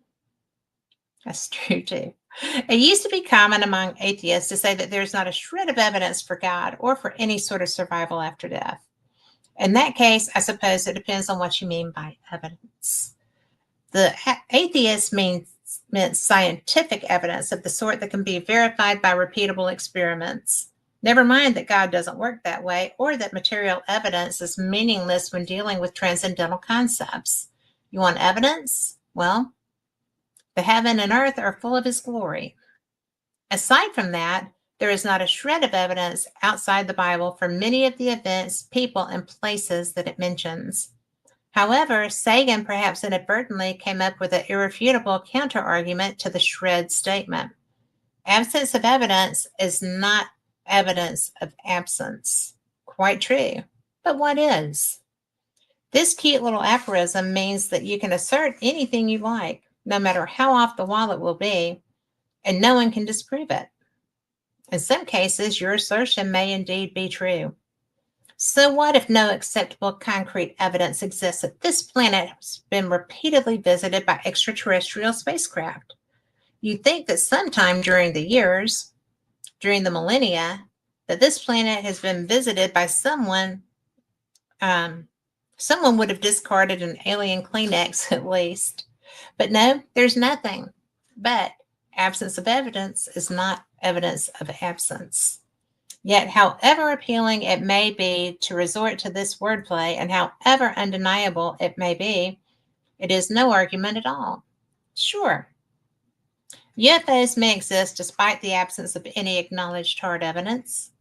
Speaker 1: That's true too. It used to be common among atheists to say that there's not a shred of evidence for God or for any sort of survival after death. In that case, I suppose it depends on what you mean by evidence. The atheist meant scientific evidence of the sort that can be verified by repeatable experiments. Never mind that God doesn't work that way, or that material evidence is meaningless when dealing with transcendental concepts. You want evidence? Well, the heaven and earth are full of his glory. Aside from that, there is not a shred of evidence outside the Bible for many of the events, people, and places that it mentions. However, Sagan perhaps inadvertently came up with an irrefutable counterargument to the shred statement. Absence of evidence is not evidence of absence. Quite true. But what is? This cute little aphorism means that you can assert anything you like, no matter how off the wall it will be, and no one can disprove it. In some cases, your assertion may indeed be true. So what if no acceptable concrete evidence exists that this planet has been repeatedly visited by extraterrestrial spacecraft? You'd think that sometime during the years, during the millennia, that this planet has been visited by someone. Someone would have discarded an alien Kleenex at least. But no, there's nothing. But absence of evidence is not evidence of absence. Yet, however appealing it may be to resort to this wordplay, and however undeniable it may be, it is no argument at all. Sure, UFOs may exist despite the absence of any acknowledged hard evidence.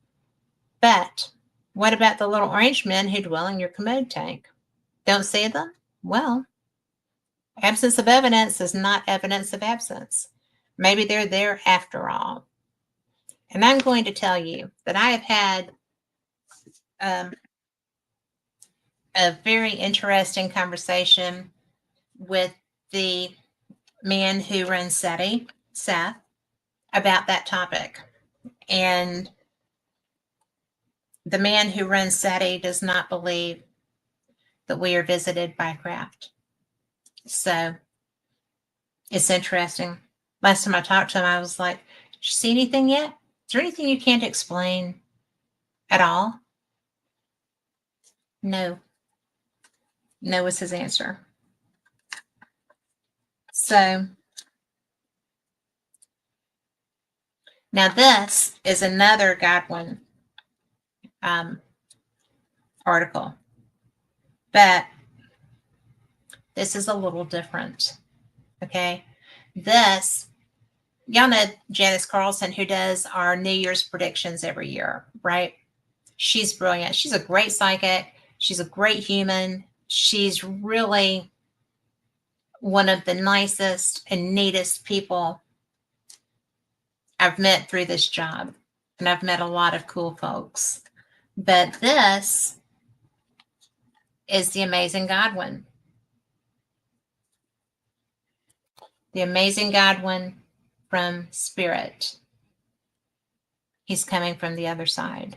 Speaker 1: But what about the little orange men who dwell in your commode tank? Don't see them? Well, absence of evidence is not evidence of absence. Maybe they're there after all. And I'm going to tell you that I have had a very interesting conversation with the man who runs SETI, Seth, about that topic. And the man who runs SETI does not believe that we are visited by craft. So it's interesting. Last time I talked to him, I was like, did you see anything yet? Is there anything you can't explain at all? No. No was his answer. So now this is another Godwin article, but this is a little different. Okay. This, y'all know Janice Carlson, who does our New Year's predictions every year, right? She's brilliant. She's a great psychic. She's a great human. She's really one of the nicest and neatest people I've met through this job. And I've met a lot of cool folks. But this is the Amazing Godwin. The Amazing Godwin from Spirit. He's coming from the other side.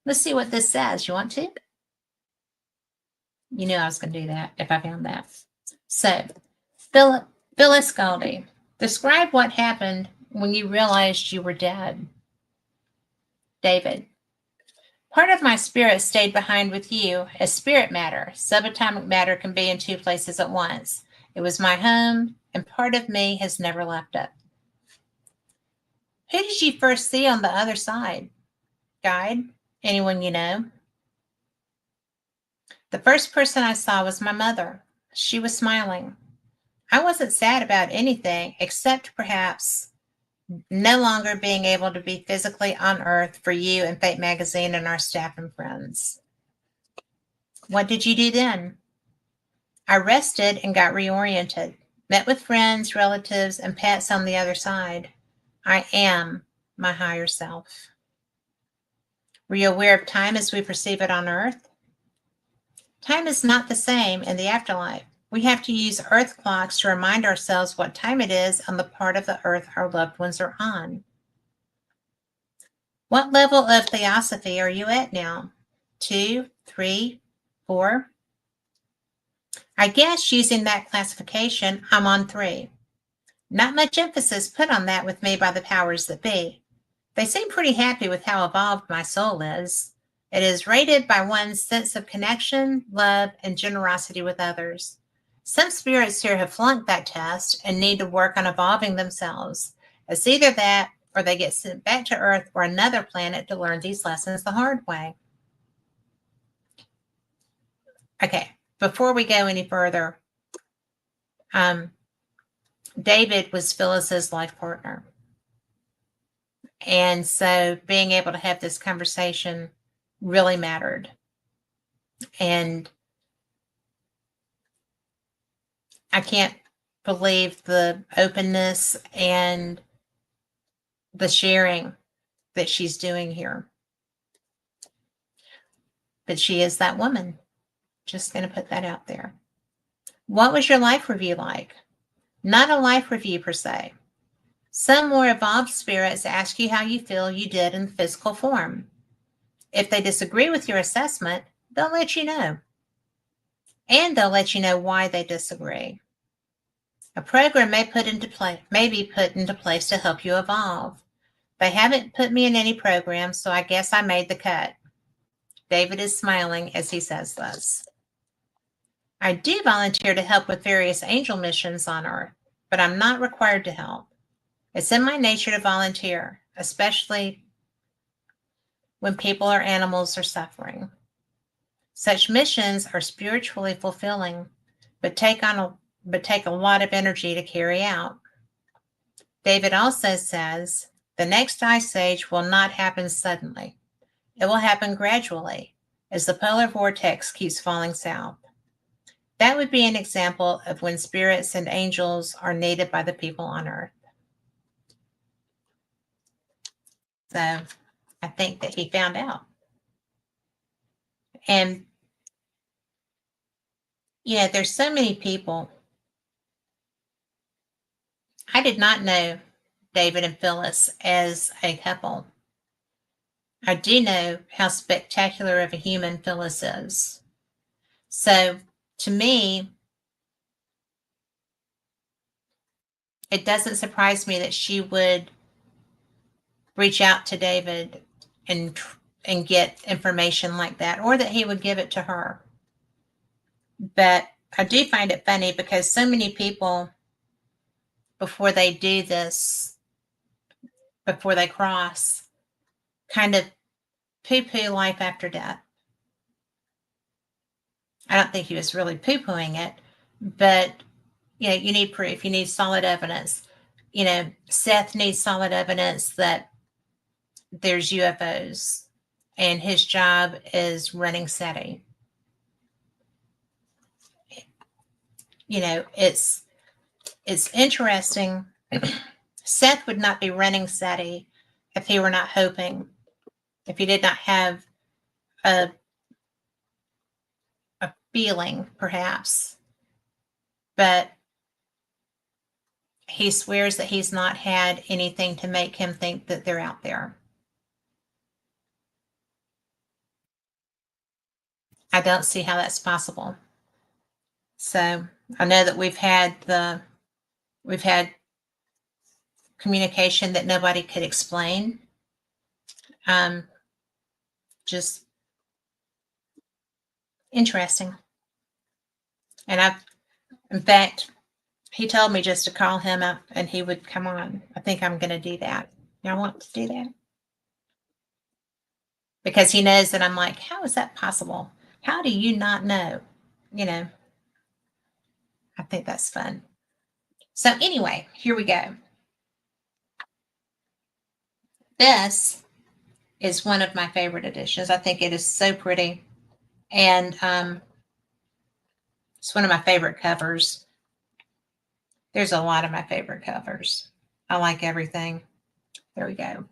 Speaker 1: Let's see what this says. You want to? You knew I was going to do that if I found that. So, Phyllis Goldie, describe what happened when you realized you were dead. David, part of my spirit stayed behind with you as spirit matter. Subatomic matter can be in two places at once. It was my home, and part of me has never left it. Who did you first see on the other side? Guide? Anyone you know? The first person I saw was my mother. She was smiling. I wasn't sad about anything except perhaps no longer being able to be physically on Earth for you and Fate Magazine and our staff and friends. What did you do then? I rested and got reoriented, met with friends, relatives, and pets on the other side. I am my higher self. Were you aware of time as we perceive it on Earth? Time is not the same in the afterlife. We have to use Earth clocks to remind ourselves what time it is on the part of the Earth our loved ones are on. What level of theosophy are you at now? 2, 3, 4? I guess using that classification, I'm on 3. Not much emphasis put on that with me by the powers that be. They seem pretty happy with how evolved my soul is. It is rated by one's sense of connection, love, and generosity with others. Some spirits here have flunked that test and need to work on evolving themselves. It's either that or they get sent back to Earth or another planet to learn these lessons the hard way. Okay, before we go any further, David was Phyllis's life partner. And so being able to have this conversation really mattered. And I can't believe the openness and the sharing that she's doing here. But she is that woman. Just going to put that out there. What was your life review like? Not a life review per se. Some more evolved spirits ask you how you feel you did in physical form. If they disagree with your assessment, they'll let you know. And they'll let you know why they disagree. A program may be put into place to help you evolve. They haven't put me in any program, so I guess I made the cut. David is smiling as he says this. I do volunteer to help with various angel missions on Earth, but I'm not required to help. It's in my nature to volunteer, especially when people or animals are suffering. Such missions are spiritually fulfilling, but take a lot of energy to carry out. David also says, the next ice age will not happen suddenly. It will happen gradually as the polar vortex keeps falling south. That would be an example of when spirits and angels are needed by the people on Earth. So I think that he found out. And, there's so many people. I did not know David and Phyllis as a couple. I do know how spectacular of a human Phyllis is. So to me, it doesn't surprise me that she would reach out to David and get information like that, or that he would give it to her. But I do find it funny because so many people, before they do this, before they cross, kind of poo-poo life after death. I don't think he was really poo-pooing it, but you need proof. You need solid evidence. Seth needs solid evidence that there's UFOs, and his job is running SETI. It's interesting. Seth would not be running SETI if he were not hoping, if he did not have a feeling, perhaps. But he swears that he's not had anything to make him think that they're out there. I don't see how that's possible. So I know that we've had communication that nobody could explain. Just interesting. And in fact, he told me just to call him up and he would come on. I think I'm going to do that. I want to do that. Because he knows that I'm like, how is that possible? How do you not know? I think that's fun. So anyway, here we go. This is one of my favorite editions. I think it is so pretty. And it's one of my favorite covers. There's a lot of my favorite covers. I like everything. There we go.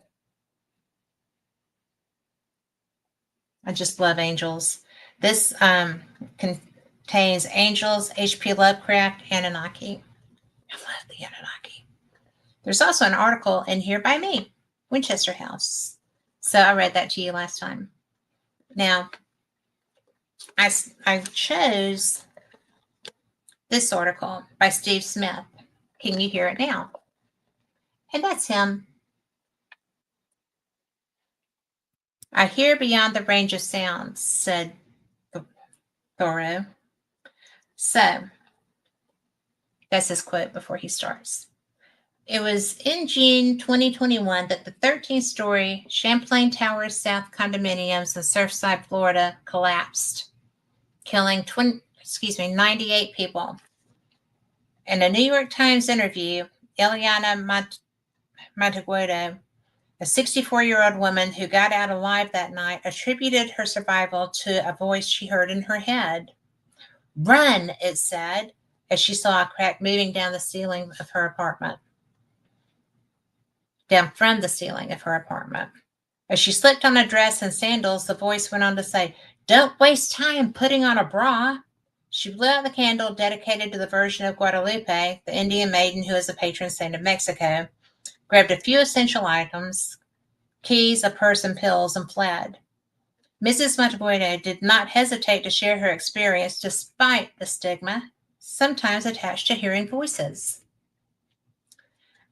Speaker 1: I just love angels. This contains angels, H.P. Lovecraft, Anunnaki. I love the Anunnaki. There's also an article in here by me, Winchester House. So I read that to you last time. Now, I chose this article by Steve Smith. Can you hear it now? And that's him. I hear beyond the range of sounds, said Thoreau. So, that's his quote before he starts. It was in June 2021 that the 13-story Champlain Towers South condominiums in Surfside, Florida collapsed, killing 98 people. In a New York Times interview, Eliana Monteagudo, a 64-year-old woman who got out alive that night, attributed her survival to a voice she heard in her head. "Run," it said, as she saw a crack moving down from the ceiling of her apartment. As she slipped on a dress and sandals, the voice went on to say, "Don't waste time putting on a bra." She blew out the candle dedicated to the Virgin of Guadalupe, the Indian maiden who is the patron saint of Mexico, grabbed a few essential items, keys, a purse, and pills, and fled. Mrs. Monteagudo did not hesitate to share her experience despite the stigma sometimes attached to hearing voices.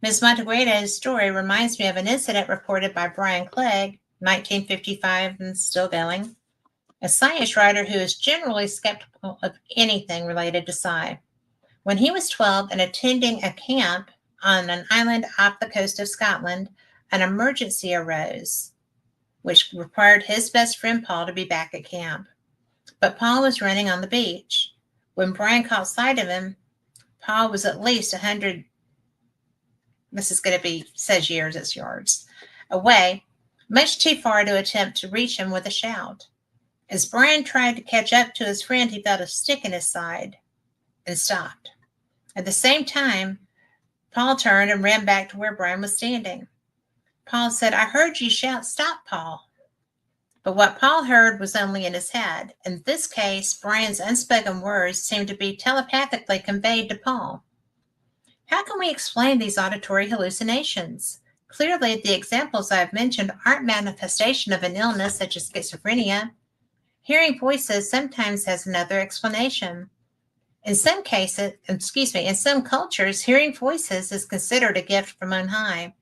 Speaker 1: Ms. Monteagudo's story reminds me of an incident reported by Brian Clegg, 1955 and still going, a science writer who is generally skeptical of anything related to psi. When he was 12 and attending a camp on an island off the coast of Scotland, an emergency arose, which required his best friend Paul to be back at camp. But Paul was running on the beach. When Brian caught sight of him, Paul was at least 100, this is going to be, says years, it's yards, away, much too far to attempt to reach him with a shout. As Brian tried to catch up to his friend, he felt a stick in his side and stopped. At the same time, Paul turned and ran back to where Brian was standing. Paul said, "I heard you shout, 'Stop, Paul.'" But what Paul heard was only in his head. In this case, Brian's unspoken words seemed to be telepathically conveyed to Paul. How can we explain these auditory hallucinations? Clearly, the examples I have mentioned aren't manifestation of an illness such as schizophrenia. Hearing voices sometimes has another explanation. In some cultures, hearing voices is considered a gift from on high.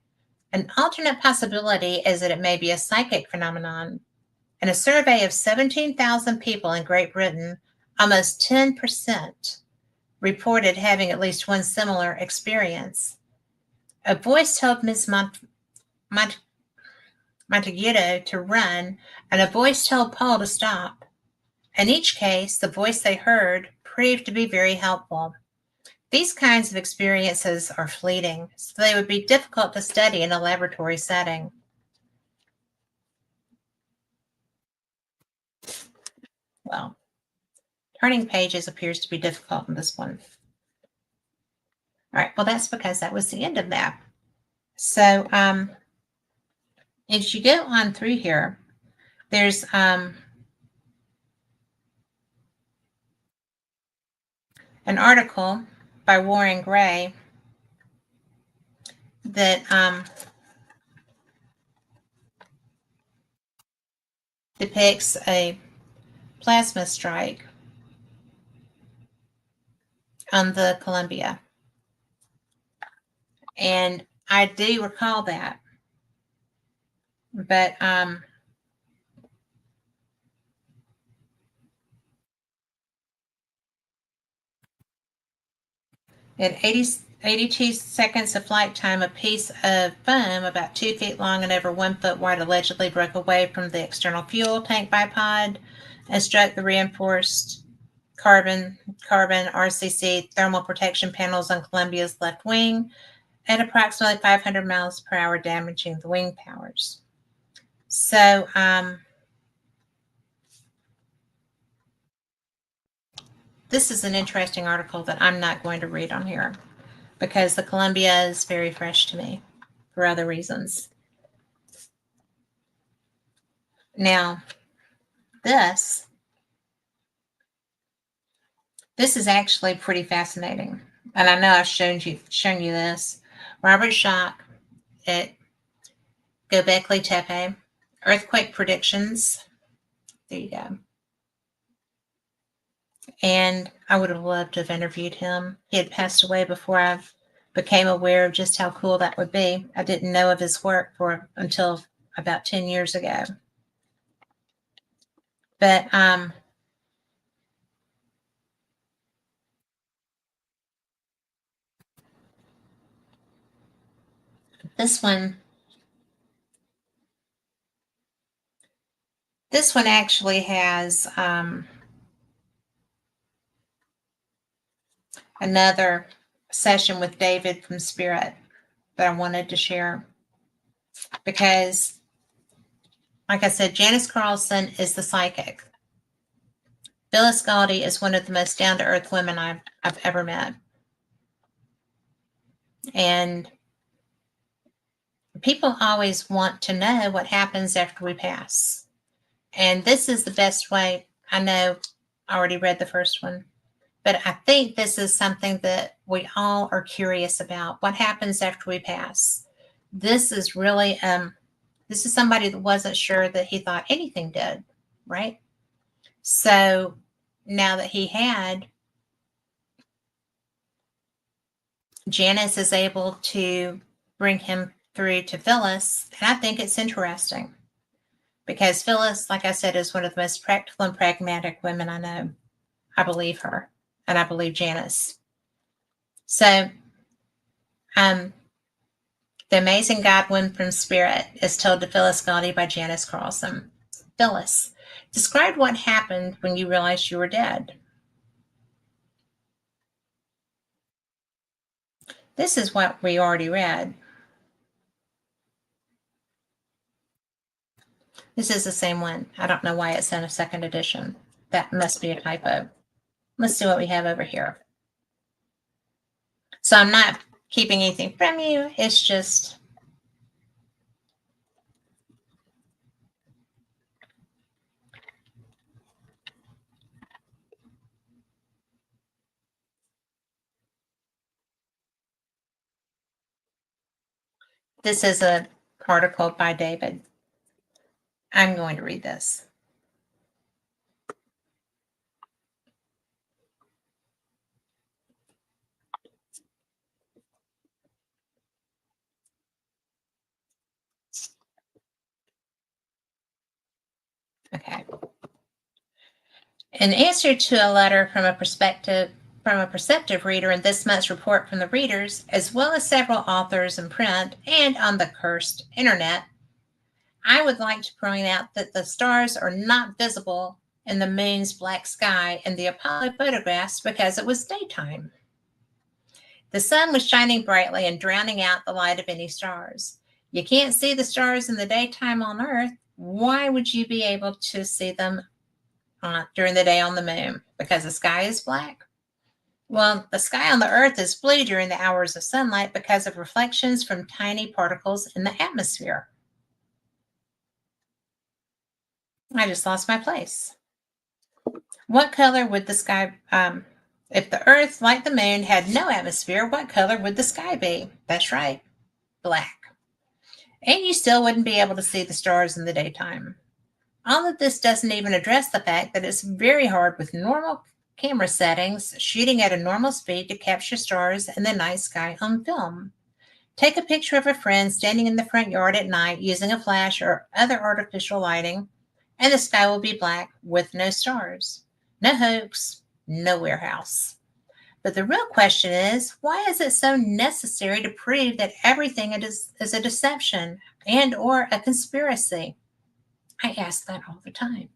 Speaker 1: An alternate possibility is that it may be a psychic phenomenon. In a survey of 17,000 people in Great Britain, almost 10% reported having at least one similar experience. A voice told Ms. Monteagudo to run, and a voice told Paul to stop. In each case, the voice they heard proved to be very helpful. These kinds of experiences are fleeting, so they would be difficult to study in a laboratory setting. Well, turning pages appears to be difficult in this one. All right, well, that's because that was the end of that. So as you go on through here, there's an article by Warren Gray that depicts a plasma strike on the Columbia. And I do recall that. But at 82 seconds of flight time, a piece of foam about 2 feet long and over 1 foot wide allegedly broke away from the external fuel tank bipod and struck the reinforced carbon RCC thermal protection panels on Columbia's left wing at approximately 500 miles per hour, damaging the wing powers. So this is an interesting article that I'm not going to read on here because the Columbia is very fresh to me for other reasons. Now, this is actually pretty fascinating. And I know I've shown you this. Robert Schoch at Göbekli Tepe Earthquake Predictions. There you go. And I would have loved to have interviewed him. He had passed away before I became aware of just how cool that would be. I didn't know of his work until about 10 years ago. But this one actually has another session with David from Spirit that I wanted to share because, like I said, Janice Carlson is the psychic. Phyllis Galdi is one of the most down-to-earth women I've ever met. And people always want to know what happens after we pass. And this is the best way. I know I already read the first one, but I think this is something that we all are curious about. What happens after we pass? This is really, this is somebody that wasn't sure that he thought anything did, right? So now that he had, Janice is able to bring him through to Phyllis. And I think it's interesting because Phyllis, like I said, is one of the most practical and pragmatic women I know. I believe her, and I believe Janice. So, The Amazing Godwin from Spirit is told to Phyllis Galdi by Janice Carlson. Phyllis, describe what happened when you realized you were dead. This is what we already read. This is the same one. I don't know why it's in a second edition. That must be a typo. Let's see what we have over here. So I'm not keeping anything from you. It's just this is an article by David. I'm going to read this. Okay. In answer to a letter from a perceptive reader in this month's report from the readers, as well as several authors in print and on the cursed internet, I would like to point out that the stars are not visible in the moon's black sky in the Apollo photographs because it was daytime. The sun was shining brightly and drowning out the light of any stars. You can't see the stars in the daytime on Earth. Why would you be able to see them during the day on the moon? Because the sky is black? Well, the sky on the Earth is blue during the hours of sunlight because of reflections from tiny particles in the atmosphere. I just lost my place. What color would the sky, if the Earth, like the moon, had no atmosphere, what color would the sky be? That's right, black. And you still wouldn't be able to see the stars in the daytime. All of this doesn't even address the fact that it's very hard with normal camera settings, shooting at a normal speed to capture stars in the night sky on film. Take a picture of a friend standing in the front yard at night using a flash or other artificial lighting, and the sky will be black with no stars. No hoax, no warehouse. But the real question is, why is it so necessary to prove that everything is a deception and or a conspiracy? I ask that all the time.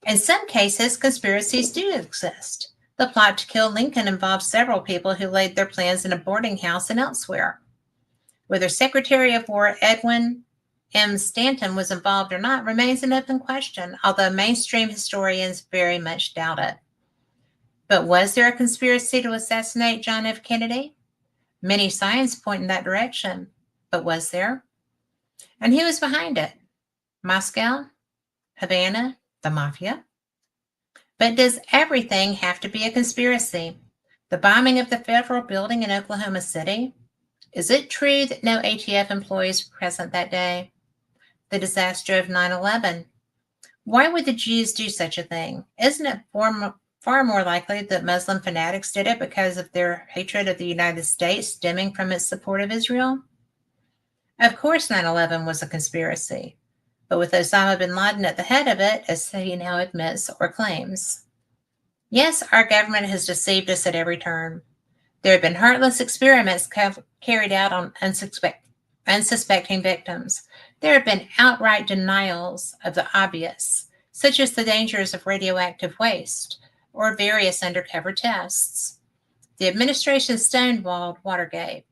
Speaker 1: In some cases, conspiracies do exist. The plot to kill Lincoln involved several people who laid their plans in a boarding house and elsewhere. Whether Secretary of War Edwin M. Stanton was involved or not remains an open question, although mainstream historians very much doubt it. But was there a conspiracy to assassinate John F. Kennedy? Many signs point in that direction, but was there? And who was behind it? Moscow? Havana? The mafia? But does everything have to be a conspiracy? The bombing of the federal building in Oklahoma City? Is it true that no ATF employees were present that day? the disaster of 9/11. Why would the Jews do such a thing? Isn't it far more likely that Muslim fanatics did it because of their hatred of the United States stemming from its support of Israel? Of course, 9/11 was a conspiracy, but with Osama bin Laden at the head of it, as he now admits or claims. Yes, our government has deceived us at every turn. There have been heartless experiments carried out on unsuspecting victims. There have been outright denials of the obvious, such as the dangers of radioactive waste or various undercover tests. The administration stonewalled Watergate.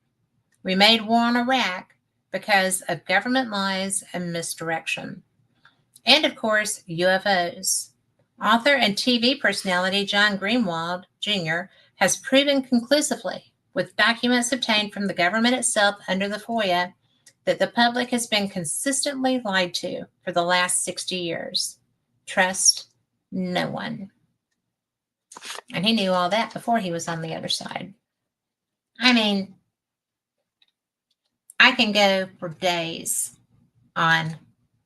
Speaker 1: We made war on Iraq because of government lies and misdirection. And of course, UFOs. Author and TV personality John Greenwald Jr. has proven conclusively, with documents obtained from the government itself under the FOIA, that the public has been consistently lied to for the last 60 years. Trust no one. And he knew all that before he was on the other side. I mean, I can go for days on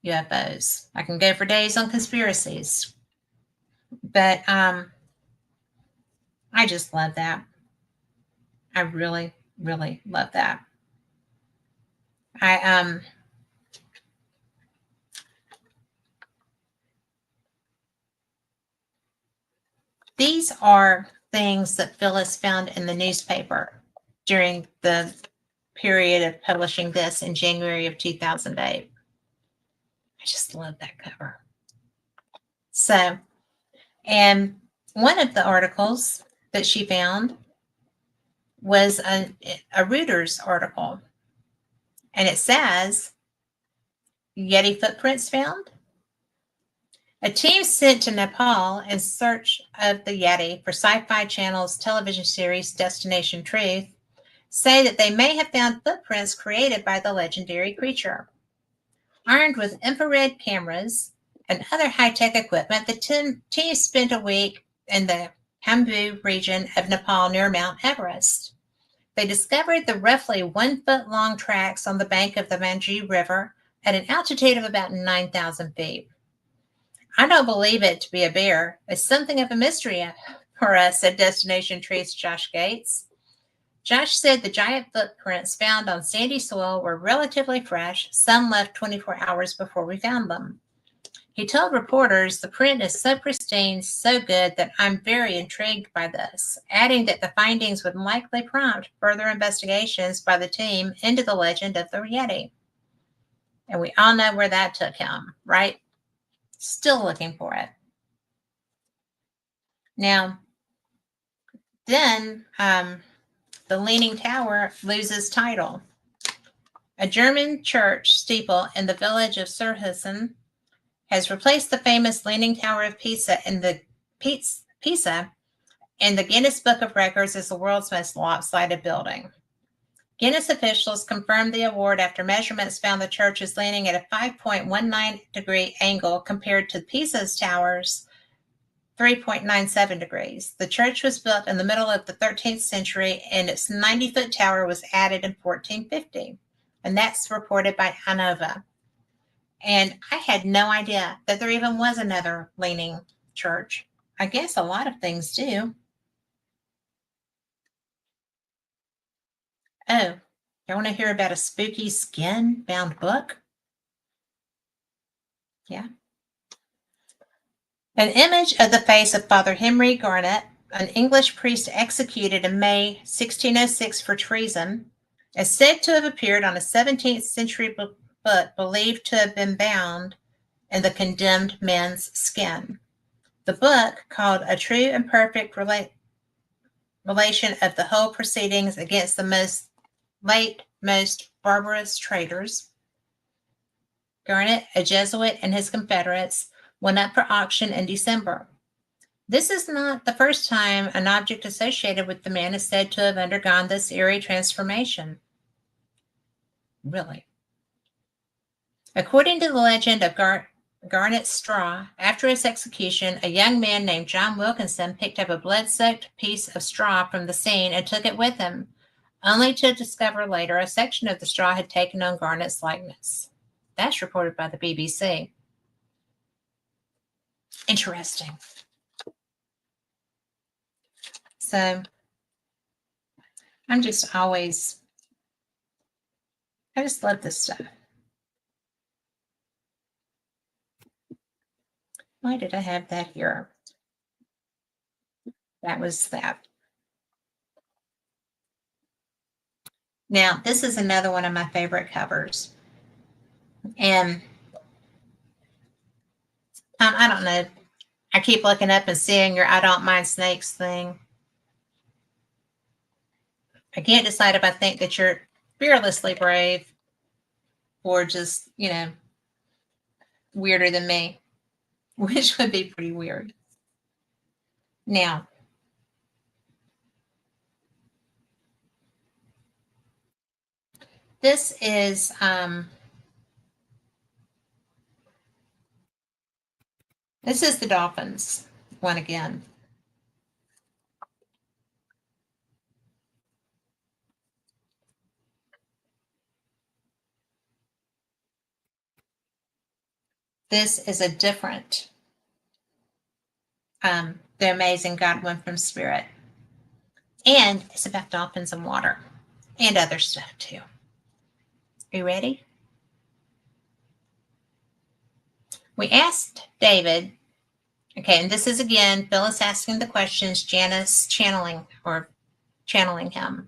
Speaker 1: UFOs. I can go for days on conspiracies. But I just love that. I really, really love that. These are things that Phyllis found in the newspaper during the period of publishing this in January of 2008. I just love that cover. So, and one of the articles that she found was a Reuters article. And it says, Yeti footprints found. A team sent to Nepal in search of the Yeti for Sci-Fi Channel's television series Destination Truth say that they may have found footprints created by the legendary creature. Armed with infrared cameras and other high-tech equipment, the team spent a week in the Khumbu region of Nepal near Mount Everest. They discovered the roughly 1 foot long tracks on the bank of the Manji River at an altitude of about 9,000 feet. I don't believe it to be a bear. It's something of a mystery for us, said Destination Truth's Josh Gates. Josh said the giant footprints found on sandy soil were relatively fresh, some left 24 hours before we found them. He told reporters the print is so pristine, so good that I'm very intrigued by this, adding that the findings would likely prompt further investigations by the team into the legend of the Yeti. And we all know where that took him, right? Still looking for it. Now, then the Leaning Tower loses title. A German church steeple in the village of Surhusen has replaced the famous Leaning Tower of Pisa in the Guinness Book of Records as the world's most lopsided building. Guinness officials confirmed the award after measurements found the church is leaning at a 5.19 degree angle compared to Pisa's tower's 3.97 degrees. The church was built in the middle of the 13th century and its 90-foot tower was added in 1450. And that's reported by ANOVA. And I had no idea that there even was another leaning church. I guess a lot of things do. Oh, you want to hear about a spooky skin-bound book? Yeah. An image of the face of Father Henry Garnet, an English priest executed in May 1606 for treason, is said to have appeared on a 17th century book believed to have been bound in the condemned man's skin. The book, called A True and Perfect Relation of the Whole Proceedings Against the Most Barbarous Traitors, Garnet, a Jesuit, and his confederates, went up for auction in December. This is not the first time an object associated with the man is said to have undergone this eerie transformation. Really? According to the legend of Garnet's straw, after his execution, a young man named John Wilkinson picked up a blood-soaked piece of straw from the scene and took it with him, only to discover later a section of the straw had taken on Garnet's likeness. That's reported by the BBC. Interesting. So I just love this stuff. Why did I have that here? That was that. Now, this is another one of my favorite covers. And I don't know. I keep looking up and seeing your I don't mind snakes thing. I can't decide if I think that you're fearlessly brave or just, weirder than me, which would be pretty weird. Now, this is the dolphins one again. This is a different The Amazing God One from Spirit. And it's about dolphins and water and other stuff too. Are you ready? We asked David, okay, and this is again, Phyllis asking the questions, Janice channeling him.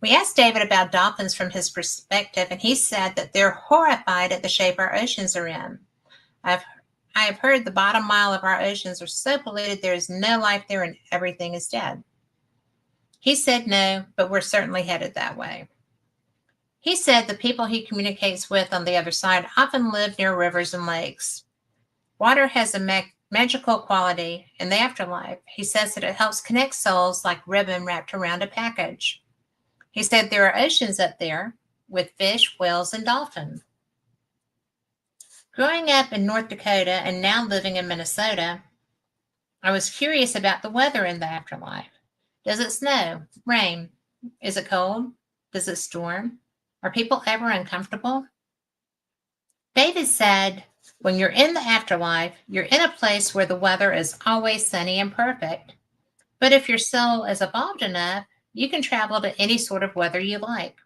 Speaker 1: We asked David about dolphins from his perspective, and he said that they're horrified at the shape our oceans are in. I have heard the bottom mile of our oceans are so polluted there is no life there and everything is dead. He said no, but we're certainly headed that way. He said the people he communicates with on the other side often live near rivers and lakes. Water has a magical quality in the afterlife. He says that it helps connect souls like ribbon wrapped around a package. He said there are oceans up there with fish, whales, and dolphins. Growing up in North Dakota and now living in Minnesota, I was curious about the weather in the afterlife. Does it snow? Rain? Is it cold? Does it storm? Are people ever uncomfortable? David said, when you're in the afterlife, you're in a place where the weather is always sunny and perfect. But if your soul is evolved enough, you can travel to any sort of weather you like,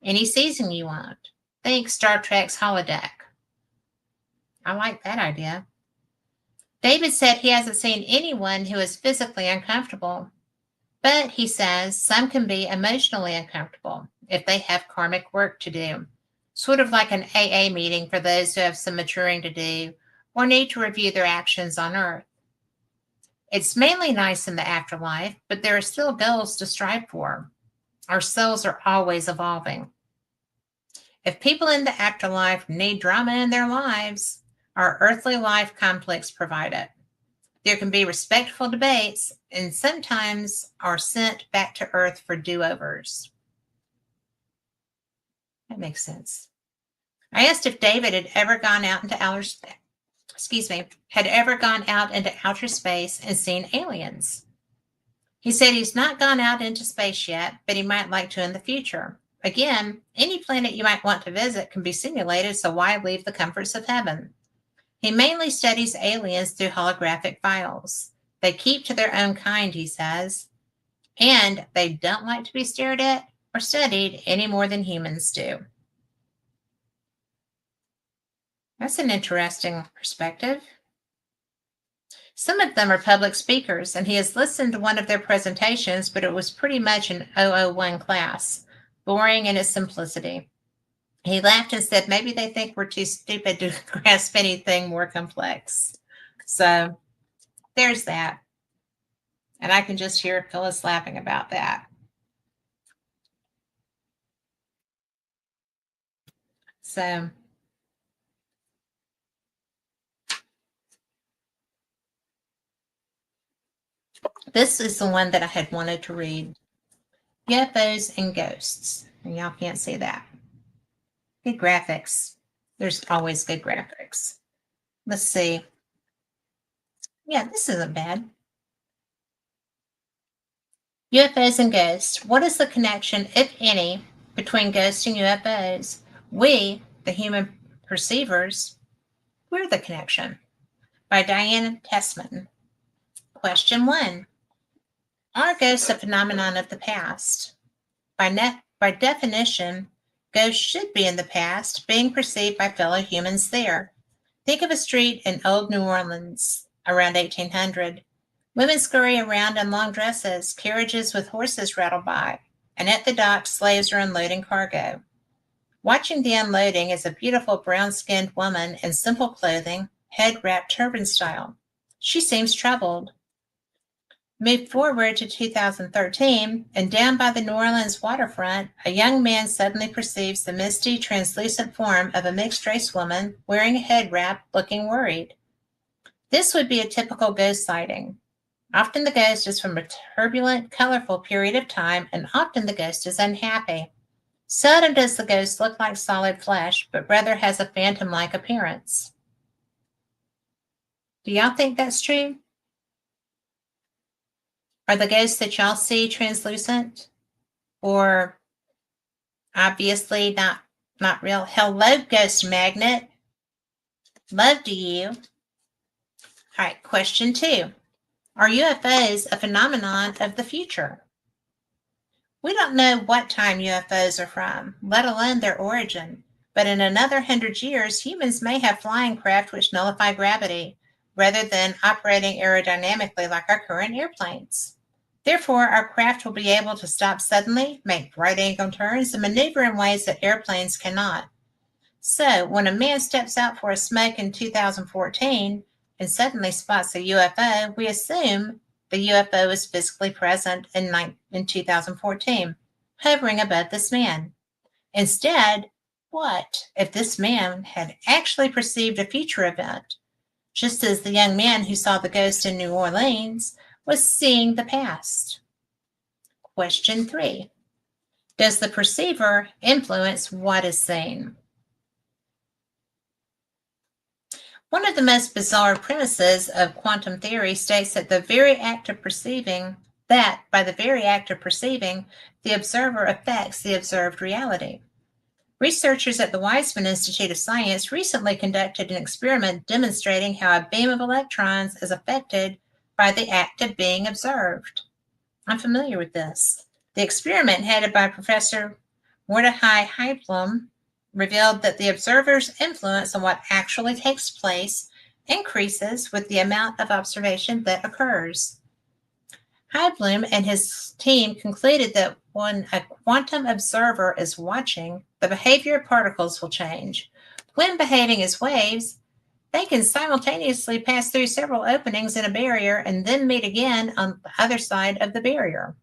Speaker 1: any season you want. Think Star Trek's holodeck. I like that idea. David said he hasn't seen anyone who is physically uncomfortable, but he says some can be emotionally uncomfortable if they have karmic work to do, sort of like an AA meeting for those who have some maturing to do or need to review their actions on Earth. It's mainly nice in the afterlife, but there are still goals to strive for. Our souls are always evolving. If people in the afterlife need drama in their lives, our earthly life conflicts provide it. There can be respectful debates, and sometimes are sent back to Earth for do-overs. That makes sense. I asked if David had ever gone out into outer space and seen aliens. He said he's not gone out into space yet, but he might like to in the future. Again, any planet you might want to visit can be simulated, so why leave the comforts of heaven? He mainly studies aliens through holographic files. They keep to their own kind, he says, and they don't like to be stared at or studied any more than humans do. That's an interesting perspective. Some of them are public speakers, and he has listened to one of their presentations, but it was pretty much an 001 class, boring in its simplicity. He laughed and said, maybe they think we're too stupid to grasp anything more complex. So there's that. And I can just hear Phyllis laughing about that. So this is the one that I had wanted to read. UFOs and Ghosts. And y'all can't see that. Good graphics. There's always good graphics. Let's see. Yeah, this isn't bad. UFOs and ghosts. What is the connection, if any, between ghosts and UFOs? We, the human Perceivers, we're the connection. By Diane Tessman. Question 1. Are ghosts a phenomenon of the past? By definition, ghosts should be in the past, being perceived by fellow humans there. Think of a street in old New Orleans around 1800. Women scurry around in long dresses, carriages with horses rattle by, and at the dock, slaves are unloading cargo. Watching the unloading is a beautiful brown-skinned woman in simple clothing, head wrapped turban style. She seems troubled. Move forward to 2013, and down by the New Orleans waterfront, a young man suddenly perceives the misty, translucent form of a mixed-race woman wearing a head wrap, looking worried. This would be a typical ghost sighting. Often the ghost is from a turbulent, colorful period of time, and often the ghost is unhappy. Seldom does the ghost look like solid flesh, but rather has a phantom-like appearance. Do y'all think that's true? Are the ghosts that y'all see translucent? Or obviously not real? Hello, Ghost Magnet. Love to you. All right, question 2. Are UFOs a phenomenon of the future? We don't know what time UFOs are from, let alone their origin. But in another 100 years, humans may have flying craft which nullify gravity, rather than operating aerodynamically like our current airplanes. Therefore, our craft will be able to stop suddenly, make right-angle turns, and maneuver in ways that airplanes cannot. So, when a man steps out for a smoke in 2014 and suddenly spots a UFO, we assume the UFO is physically present in 2014, hovering above this man. Instead, what if this man had actually perceived a future event, just as the young man who saw the ghost in New Orleans was seeing the past? Question 3. Does the perceiver influence what is seen? One of the most bizarre premises of quantum theory states that by the very act of perceiving, the observer affects the observed reality. Researchers at the Weizmann Institute of Science recently conducted an experiment demonstrating how a beam of electrons is affected by the act of being observed. I'm familiar with this. The experiment, headed by Professor Mordechai Heilblum, revealed that the observer's influence on what actually takes place increases with the amount of observation that occurs. Heilblum and his team concluded that when a quantum observer is watching, the behavior of particles will change. When behaving as waves, they can simultaneously pass through several openings in a barrier and then meet again on the other side of the barrier.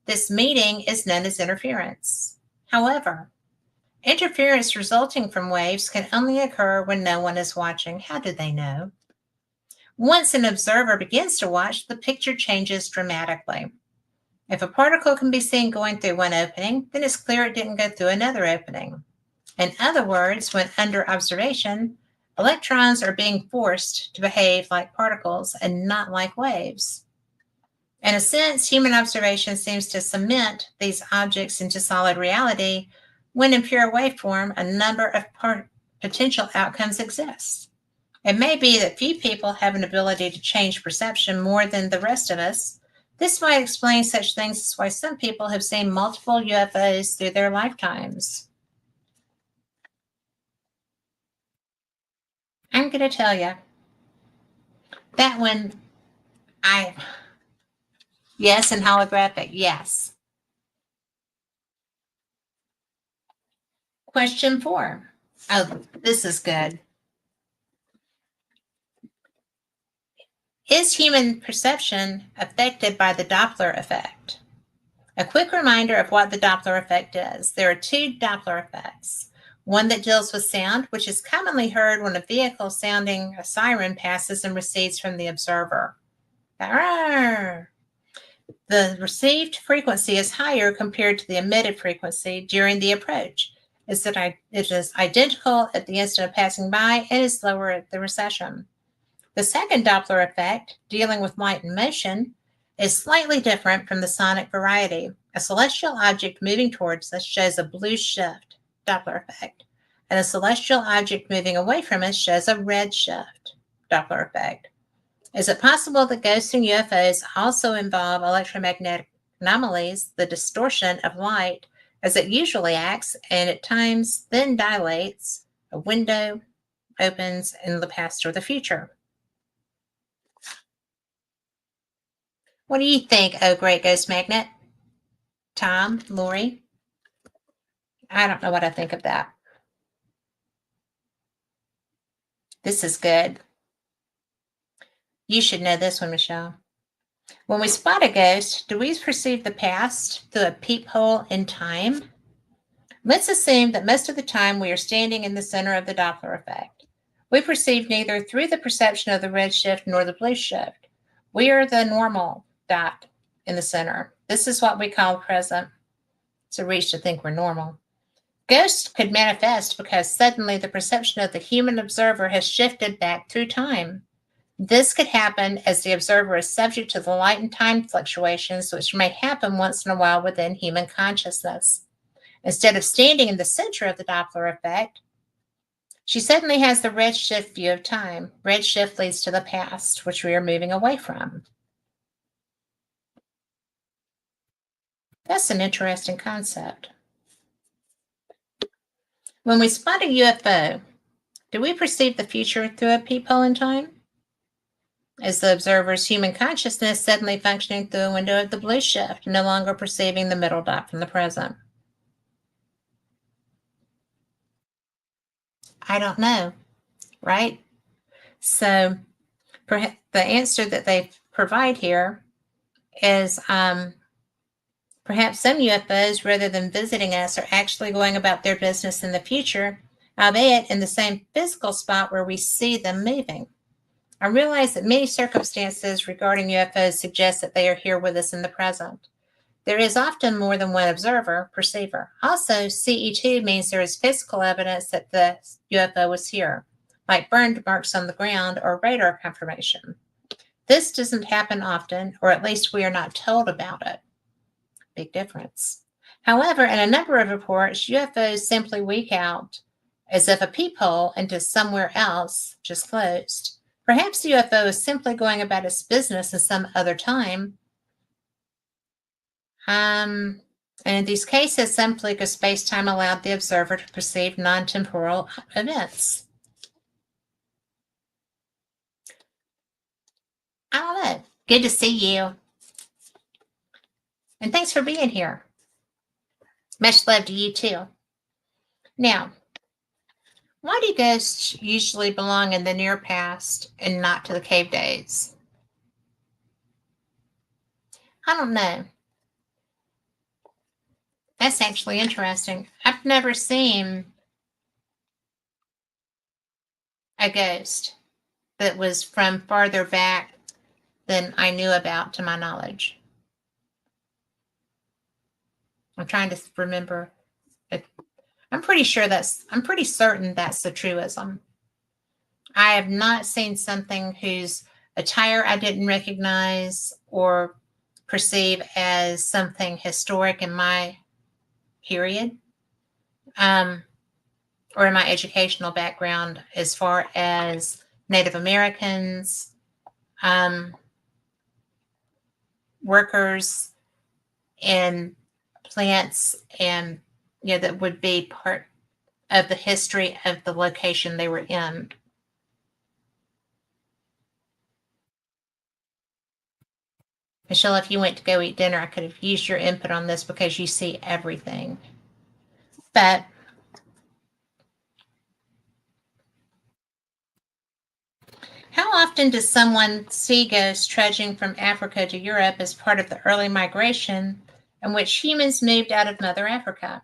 Speaker 1: This meeting is known as interference. However, interference resulting from waves can only occur when no one is watching. How do they know? Once an observer begins to watch, the picture changes dramatically. If a particle can be seen going through one opening, then it's clear it didn't go through another opening. In other words, when under observation, electrons are being forced to behave like particles and not like waves. In a sense, human observation seems to cement these objects into solid reality, when in pure waveform, a number of potential outcomes exist. It may be that few people have an ability to change perception more than the rest of us. This might explain such things as why some people have seen multiple UFOs through their lifetimes. I'm going to tell you, that one, yes, and holographic, yes. Question 4. Oh, this is good. Is human perception affected by the Doppler effect? A quick reminder of what the Doppler effect is. There are 2 Doppler effects. One that deals with sound, which is commonly heard when a vehicle sounding a siren passes and recedes from the observer. The received frequency is higher compared to the emitted frequency during the approach. It is identical at the instant of passing by and is lower at the recession. The second Doppler effect, dealing with light and motion, is slightly different from the sonic variety. A celestial object moving towards us shows a blue shift, Doppler effect. and a celestial object moving away from us shows a redshift Doppler effect. Is it possible that ghosts and UFOs also involve electromagnetic anomalies, the distortion of light as it usually acts and at times then dilates? A window opens in the past or the future. What do you think, oh great ghost magnet? Tom, Lori? I don't know what I think of that. This is good. You should know this one, Michelle. When we spot a ghost, do we perceive the past through a peephole in time? Let's assume that most of the time we are standing in the center of the Doppler effect. We perceive neither through the perception of the red shift nor the blue shift. We are the normal dot in the center. This is what we call present. It's a reach to think we're normal. Ghosts could manifest because suddenly the perception of the human observer has shifted back through time. This could happen as the observer is subject to the light and time fluctuations, which may happen once in a while within human consciousness. Instead of standing in the center of the Doppler effect, she suddenly has the redshift view of time. Redshift leads to the past, which we are moving away from. That's an interesting concept. When we spot a UFO, do we perceive the future through a peephole in time? Is the observer's human consciousness suddenly functioning through a window of the blue shift, no longer perceiving the middle dot from the present? I don't know, right? So the answer that they provide here is perhaps some UFOs, rather than visiting us, are actually going about their business in the future, albeit in the same physical spot where we see them moving. I realize that many circumstances regarding UFOs suggest that they are here with us in the present. There is often more than one observer, perceiver. Also, CE2 means there is physical evidence that the UFO was here, like burn marks on the ground or radar confirmation. This doesn't happen often, or at least we are not told about it. Big difference. However, in a number of reports, UFOs simply leak out as if a peephole into somewhere else just closed. Perhaps the UFO is simply going about its business in some other time. And in these cases, simply because space-time allowed the observer to perceive non-temporal events. I don't know. Good to see you. And thanks for being here. Much love to you too. Now, why do ghosts usually belong in the near past and not to the cave days? I don't know. That's actually interesting. I've never seen a ghost that was from farther back than I knew about, to my knowledge. I'm trying to remember. I'm pretty certain that's the truism. I have not seen something whose attire I didn't recognize or perceive as something historic in my period, or in my educational background as far as Native Americans, workers in plants, and that would be part of the history of the location they were in. Michelle, if you went to go eat dinner, I could have used your input on this because you see everything. But how often does someone see ghosts trudging from Africa to Europe as part of the early migration in which humans moved out of Mother Africa?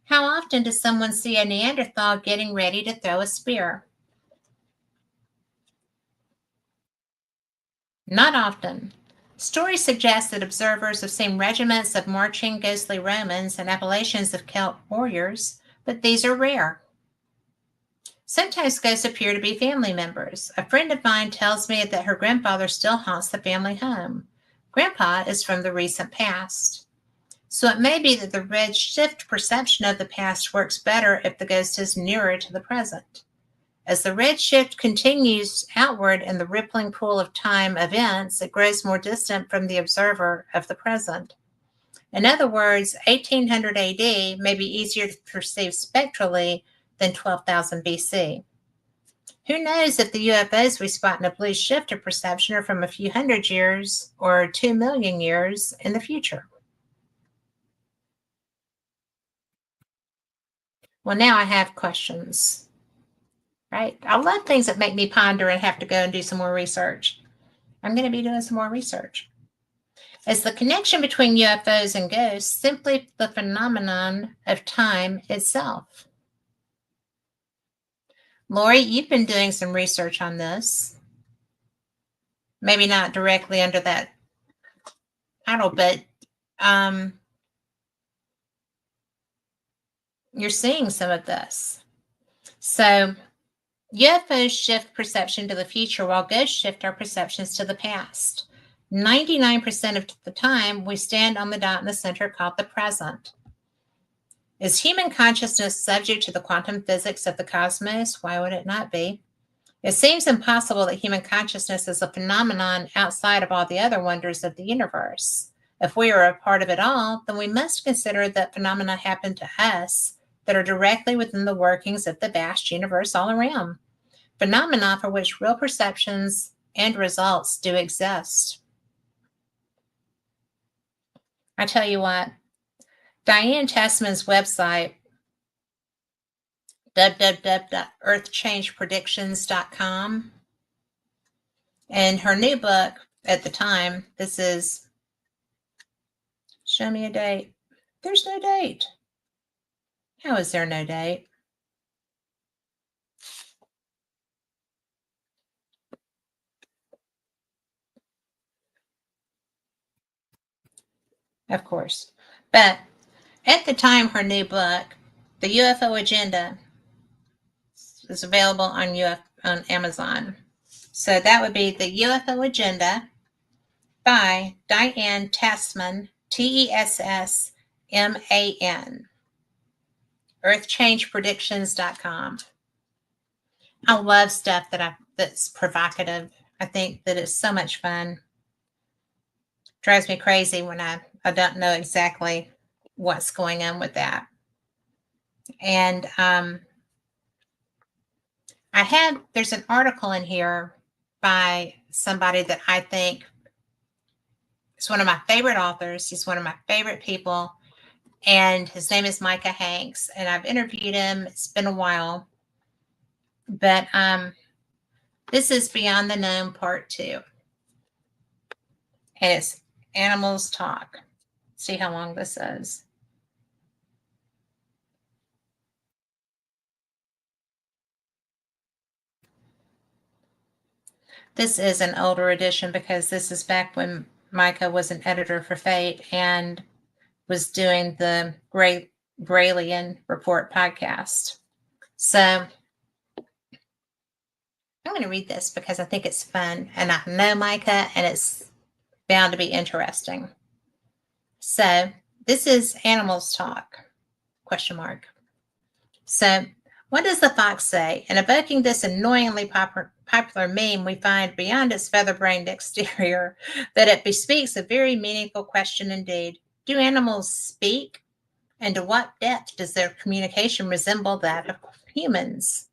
Speaker 1: How often does someone see a Neanderthal getting ready to throw a spear? Not often. Stories suggest that observers have seen regiments of marching ghostly Romans and Appalachians of Celt warriors, but these are rare. Sometimes ghosts appear to be family members. A friend of mine tells me that her grandfather still haunts the family home. Grandpa is from the recent past. So it may be that the red shift perception of the past works better if the ghost is nearer to the present. As the red shift continues outward in the rippling pool of time events, it grows more distant from the observer of the present. In other words, 1800 AD may be easier to perceive spectrally than 12,000 BC. Who knows if the UFOs we spot in a blue shift of perception are from a few hundred years or 2 million years in the future? Well, now I have questions, right? I love things that make me ponder and have to go and do some more research. I'm going to be doing some more research. Is the connection between UFOs and ghosts simply the phenomenon of time itself? Lori, you've been doing some research on this. Maybe not directly under that title, but you're seeing some of this. So UFOs shift perception to the future while ghosts shift our perceptions to the past. 99% of the time, we stand on the dot in the center called the present. Is human consciousness subject to the quantum physics of the cosmos? Why would it not be? It seems impossible that human consciousness is a phenomenon outside of all the other wonders of the universe. If we are a part of it all, then we must consider that phenomena happen to us that are directly within the workings of the vast universe all around. Phenomena for which real perceptions and results do exist. I tell you what, Diane Tessman's website, www.earthchangepredictions.com, and her new book at the time, this is, show me a date. There's no date. How is there no date? Of course. But at the time, her new book, The UFO Agenda, is available on Amazon. So that would be The UFO Agenda by Diane Tessman, Tessman, earthchangepredictions.com. I love stuff that's provocative. I think that it's so much fun. Drives me crazy when I don't know exactly what's going on with that. And there's an article in here by somebody that I think is one of my favorite authors. He's one of my favorite people. And his name is Micah Hanks. And I've interviewed him. It's been a while. But this is Beyond the Known Part 2. And it's Animals Talk. See how long this is. This is an older edition because this is back when Micah was an editor for Fate and was doing the Gralien Report podcast. So I'm going to read this because I think it's fun and I know Micah and it's bound to be interesting. So this is Animals Talk, ? So what does the fox say? In evoking this annoyingly popular meme, we find beyond its feather-brained exterior that it bespeaks a very meaningful question indeed. Do animals speak? And to what depth does their communication resemble that of humans?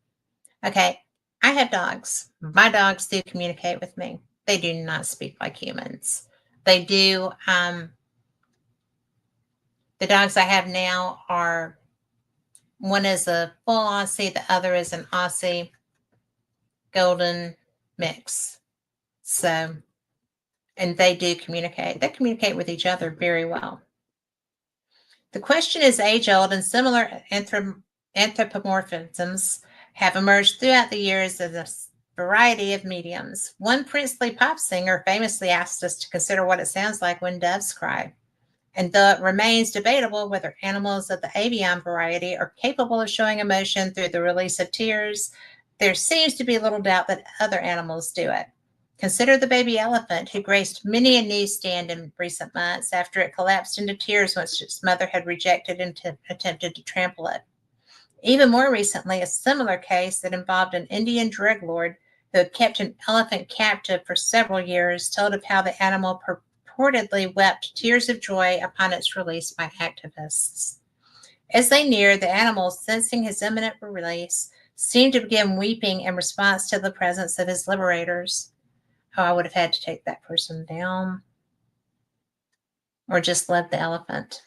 Speaker 1: Okay, I have dogs. My dogs do communicate with me. They do not speak like humans. They do. The dogs I have now are, one is a full Aussie, the other is an Aussie golden mix. So, and they do communicate. They communicate with each other very well. The question is age-old, and similar anthropomorphisms have emerged throughout the years as a variety of mediums. One princely pop singer famously asked us to consider what it sounds like when doves cry. And though it remains debatable whether animals of the avian variety are capable of showing emotion through the release of tears, there seems to be little doubt that other animals do it. Consider the baby elephant who graced many a newsstand in recent months after it collapsed into tears once its mother had rejected and attempted to trample it. Even more recently, a similar case that involved an Indian drug lord who had kept an elephant captive for several years told of how the animal purportedly wept tears of joy upon its release by activists. As they neared, the animal, sensing his imminent release, seemed to begin weeping in response to the presence of his liberators. Oh, I would have had to take that person down or just let the elephant.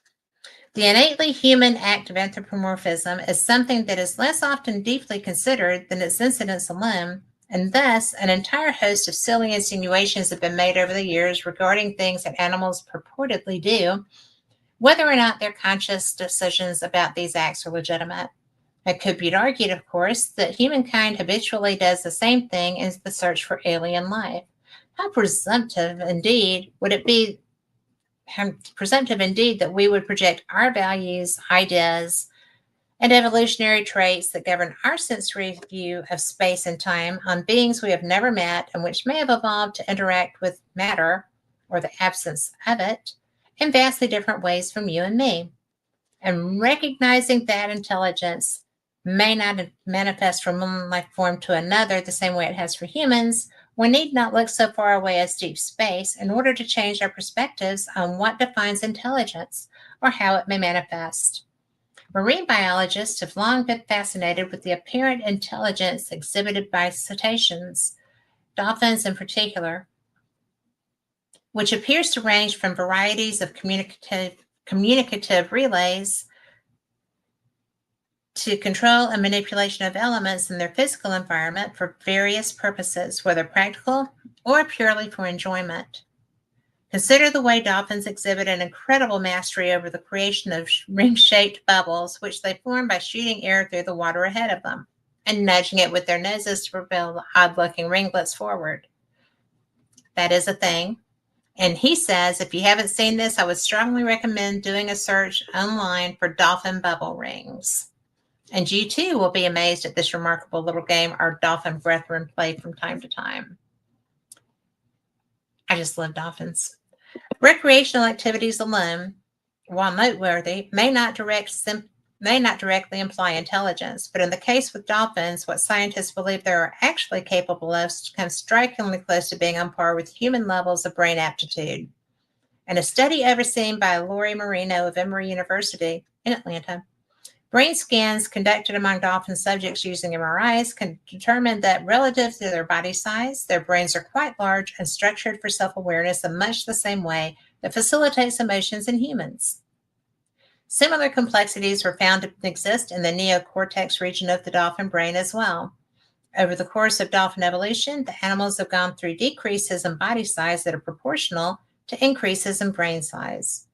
Speaker 1: The innately human act of anthropomorphism is something that is less often deeply considered than its incidence alone, and thus an entire host of silly insinuations have been made over the years regarding things that animals purportedly do, whether or not their conscious decisions about these acts are legitimate. It could be argued, of course, that humankind habitually does the same thing as the search for alien life. How presumptive indeed that we would project our values, ideas, and evolutionary traits that govern our sensory view of space and time on beings we have never met and which may have evolved to interact with matter, or the absence of it, in vastly different ways from you and me. And recognizing that intelligence may not manifest from one life form to another the same way it has for humans, we need not look so far away as deep space in order to change our perspectives on what defines intelligence or how it may manifest. Marine biologists have long been fascinated with the apparent intelligence exhibited by cetaceans, dolphins in particular, which appears to range from varieties of communicative relays to control and manipulation of elements in their physical environment for various purposes, whether practical or purely for enjoyment. Consider the way dolphins exhibit an incredible mastery over the creation of ring-shaped bubbles, which they form by shooting air through the water ahead of them and nudging it with their noses to propel the odd-looking ringlets forward. That is a thing. And he says, if you haven't seen this, I would strongly recommend doing a search online for dolphin bubble rings. And you too will be amazed at this remarkable little game our dolphin brethren play from time to time. I just love dolphins. Recreational activities alone, while noteworthy, may not directly imply intelligence, but in the case with dolphins, what scientists believe they are actually capable of comes strikingly close to being on par with human levels of brain aptitude. In a study overseen by Lori Marino of Emory University in Atlanta, brain scans conducted among dolphin subjects using MRIs can determine that relative to their body size, their brains are quite large and structured for self-awareness in much the same way that facilitates emotions in humans. Similar complexities were found to exist in the neocortex region of the dolphin brain as well. Over the course of dolphin evolution, the animals have gone through decreases in body size that are proportional to increases in brain size.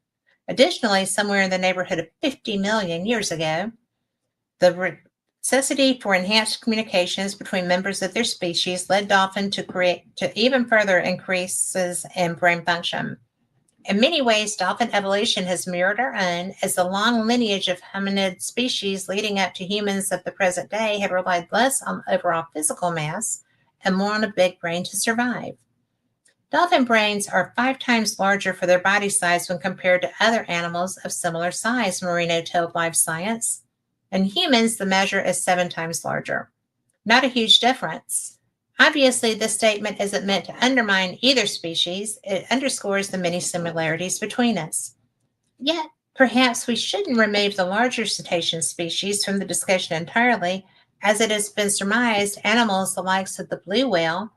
Speaker 1: Additionally, somewhere in the neighborhood of 50 million years ago, the necessity for enhanced communications between members of their species led dolphins to even further increases in brain function. In many ways, dolphin evolution has mirrored our own, as the long lineage of hominid species leading up to humans of the present day have relied less on overall physical mass and more on a big brain to survive. Dolphin brains are 5 times larger for their body size when compared to other animals of similar size, Marino told Live Science. In humans, the measure is 7 times larger. Not a huge difference. Obviously, this statement isn't meant to undermine either species. It underscores the many similarities between us. Yet, perhaps we shouldn't remove the larger cetacean species from the discussion entirely, as it has been surmised animals the likes of the blue whale,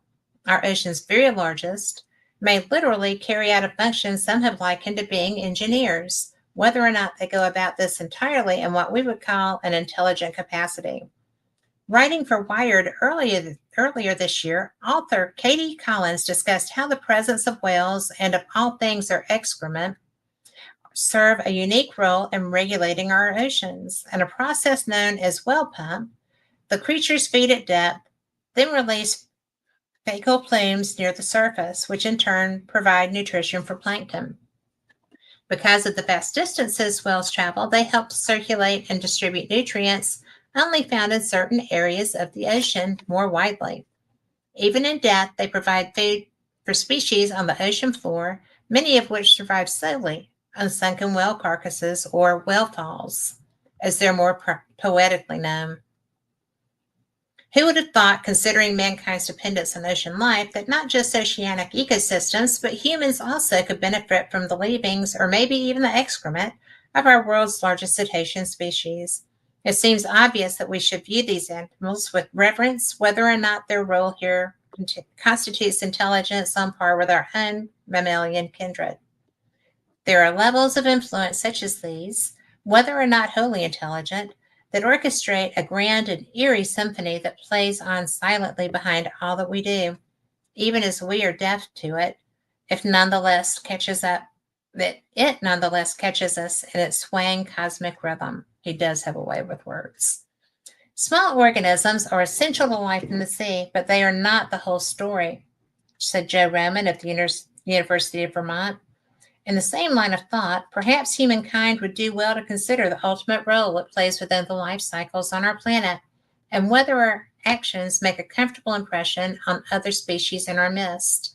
Speaker 1: our ocean's very largest, may literally carry out a function some have likened to being engineers, whether or not they go about this entirely in what we would call an intelligent capacity. Writing for Wired earlier this year, author Katie Collins discussed how the presence of whales and of all things their excrement serve a unique role in regulating our oceans. In a process known as whale pump, the creatures feed at depth, then release fecal plumes near the surface, which in turn provide nutrition for plankton. Because of the vast distances whales travel, they help to circulate and distribute nutrients only found in certain areas of the ocean more widely. Even in death, they provide food for species on the ocean floor, many of which survive solely on sunken whale carcasses or whale falls, as they're more poetically known. Who would have thought, considering mankind's dependence on ocean life, that not just oceanic ecosystems, but humans also could benefit from the leavings or maybe even the excrement of our world's largest cetacean species? It seems obvious that we should view these animals with reverence, whether or not their role here constitutes intelligence on par with our own mammalian kindred. There are levels of influence such as these, whether or not wholly intelligent, that orchestrate a grand and eerie symphony that plays on silently behind all that we do, even as we are deaf to it, if nonetheless catches up that it nonetheless catches us in its swaying cosmic rhythm. He does have a way with words. Small organisms are essential to life in the sea, but they are not the whole story, said Joe Roman of the University of Vermont. In the same line of thought, perhaps humankind would do well to consider the ultimate role it plays within the life cycles on our planet and whether our actions make a comfortable impression on other species in our midst.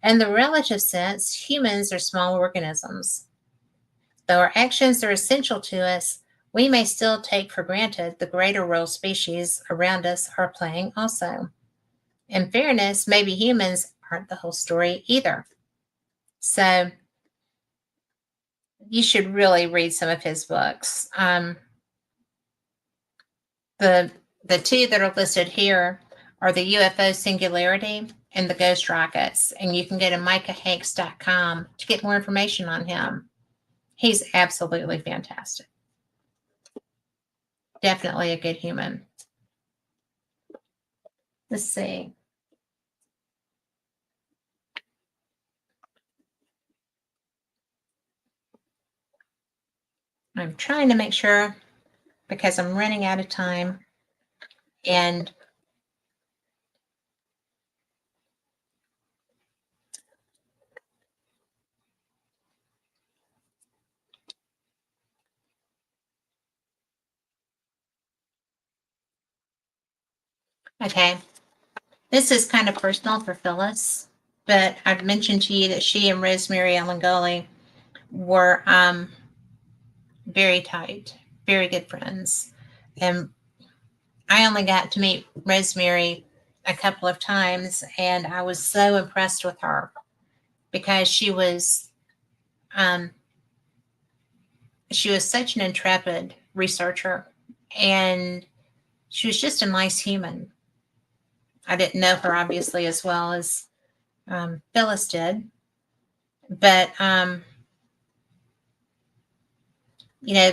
Speaker 1: In the relative sense, humans are small organisms. Though our actions are essential to us, we may still take for granted the greater role species around us are playing also. In fairness, maybe humans aren't the whole story either. So, you should really read some of his books. The two that are listed here are the UFO Singularity and the Ghost Rockets, and you can go to micahhanks.com to get more information on him. He's absolutely fantastic. Definitely a good human. Let's see. I'm trying to make sure because I'm running out of time. And okay, this is kind of personal for Phyllis, but I've mentioned to you that she and Rosemary Ellen Gully were very tight, very good friends. And I only got to meet Rosemary a couple of times, and I was so impressed with her because um, she was such an intrepid researcher, and she was just a nice human. I didn't know her obviously as well as Phyllis did, but you know,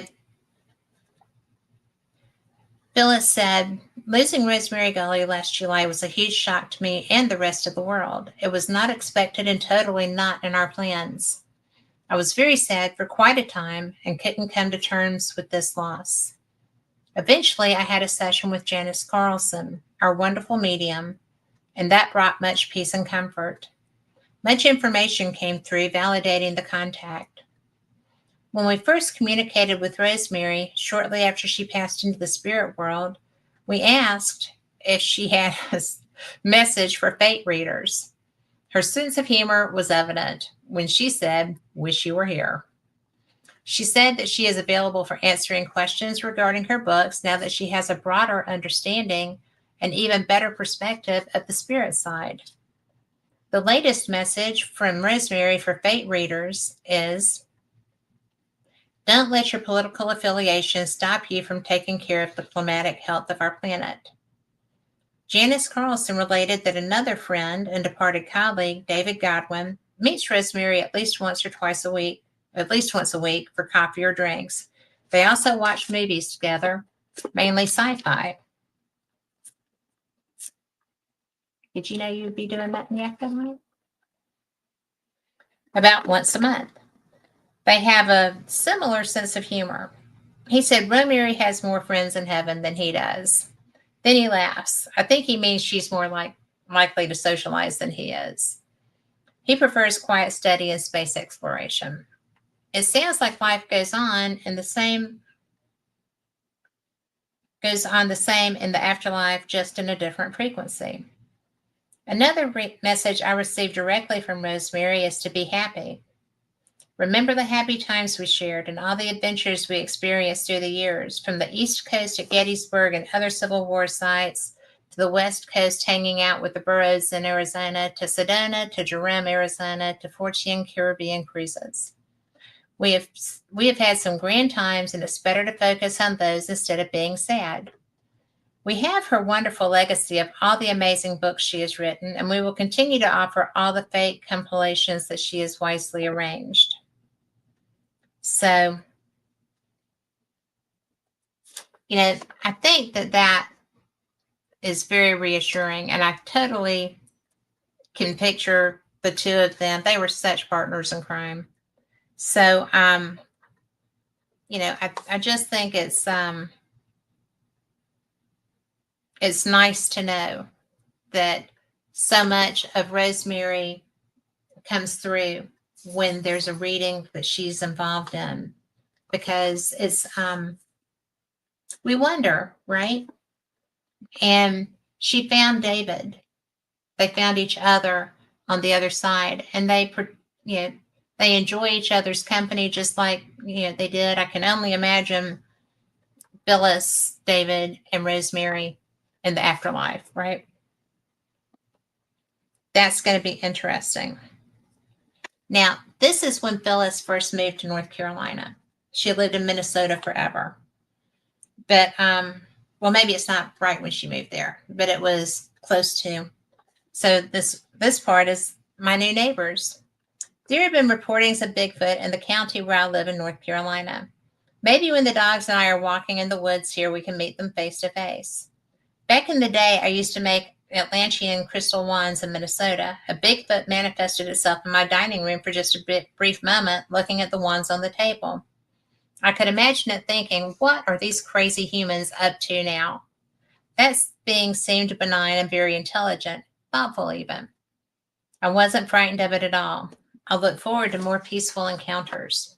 Speaker 1: Phyllis said, losing Rosemary Gully last July was a huge shock to me and the rest of the world. It was not expected and totally not in our plans. I was very sad for quite a time and couldn't come to terms with this loss. Eventually, I had a session with Janice Carlson, our wonderful medium, and that brought much peace and comfort. Much information came through validating the contact. When we first communicated with Rosemary shortly after she passed into the spirit world, we asked if she had a message for fate readers. Her sense of humor was evident when she said, "Wish you were here." She said that she is available for answering questions regarding her books now that she has a broader understanding and even better perspective of the spirit side. The latest message from Rosemary for fate readers is, don't let your political affiliation stop you from taking care of the climatic health of our planet. Janice Carlson related that another friend and departed colleague, David Godwin, meets Rosemary at least once a week for coffee or drinks. They also watch movies together, mainly sci-fi. Did you know you'd be doing that in the afternoon? About once a month. They have a similar sense of humor. He said Rosemary has more friends in heaven than he does. Then he laughs. I think he means she's more likely to socialize than he is. He prefers quiet study and space exploration. It sounds like life goes on the same in the afterlife, just in a different frequency. Another message I received directly from Rosemary is to be happy. Remember the happy times we shared and all the adventures we experienced through the years, from the East Coast at Gettysburg and other Civil War sites, to the West Coast hanging out with the Burroughs in Arizona, to Sedona, to Jerome, Arizona, to Fortune Caribbean cruises. We have had some grand times, and it's better to focus on those instead of being sad. We have her wonderful legacy of all the amazing books she has written, and we will continue to offer all the fake compilations that she has wisely arranged. So, I think that is very reassuring, and I totally can picture the two of them. They were such partners in crime. So, I just think it's nice to know that so much of Rosemary comes through when there's a reading that she's involved in, because it's we wonder, right? And she found David. They found each other on the other side, and they enjoy each other's company just like they did. I can only imagine Phyllis, David, and Rosemary in the afterlife, right? That's going to be interesting. Now, this is when Phyllis first moved to North Carolina. She lived in Minnesota forever. But, well, maybe it's not right when she moved there, but it was close to. So this part is my new neighbors. There have been reportings of Bigfoot in the county where I live in North Carolina. Maybe when the dogs and I are walking in the woods here, we can meet them face to face. Back in the day, I used to make Atlantean crystal wands in Minnesota. A Bigfoot manifested itself in my dining room for just a brief moment, looking at the wands on the table. I could imagine it thinking, what are these crazy humans up to now? That being seemed benign and very intelligent, thoughtful even. I wasn't frightened of it at all. I look forward to more peaceful encounters.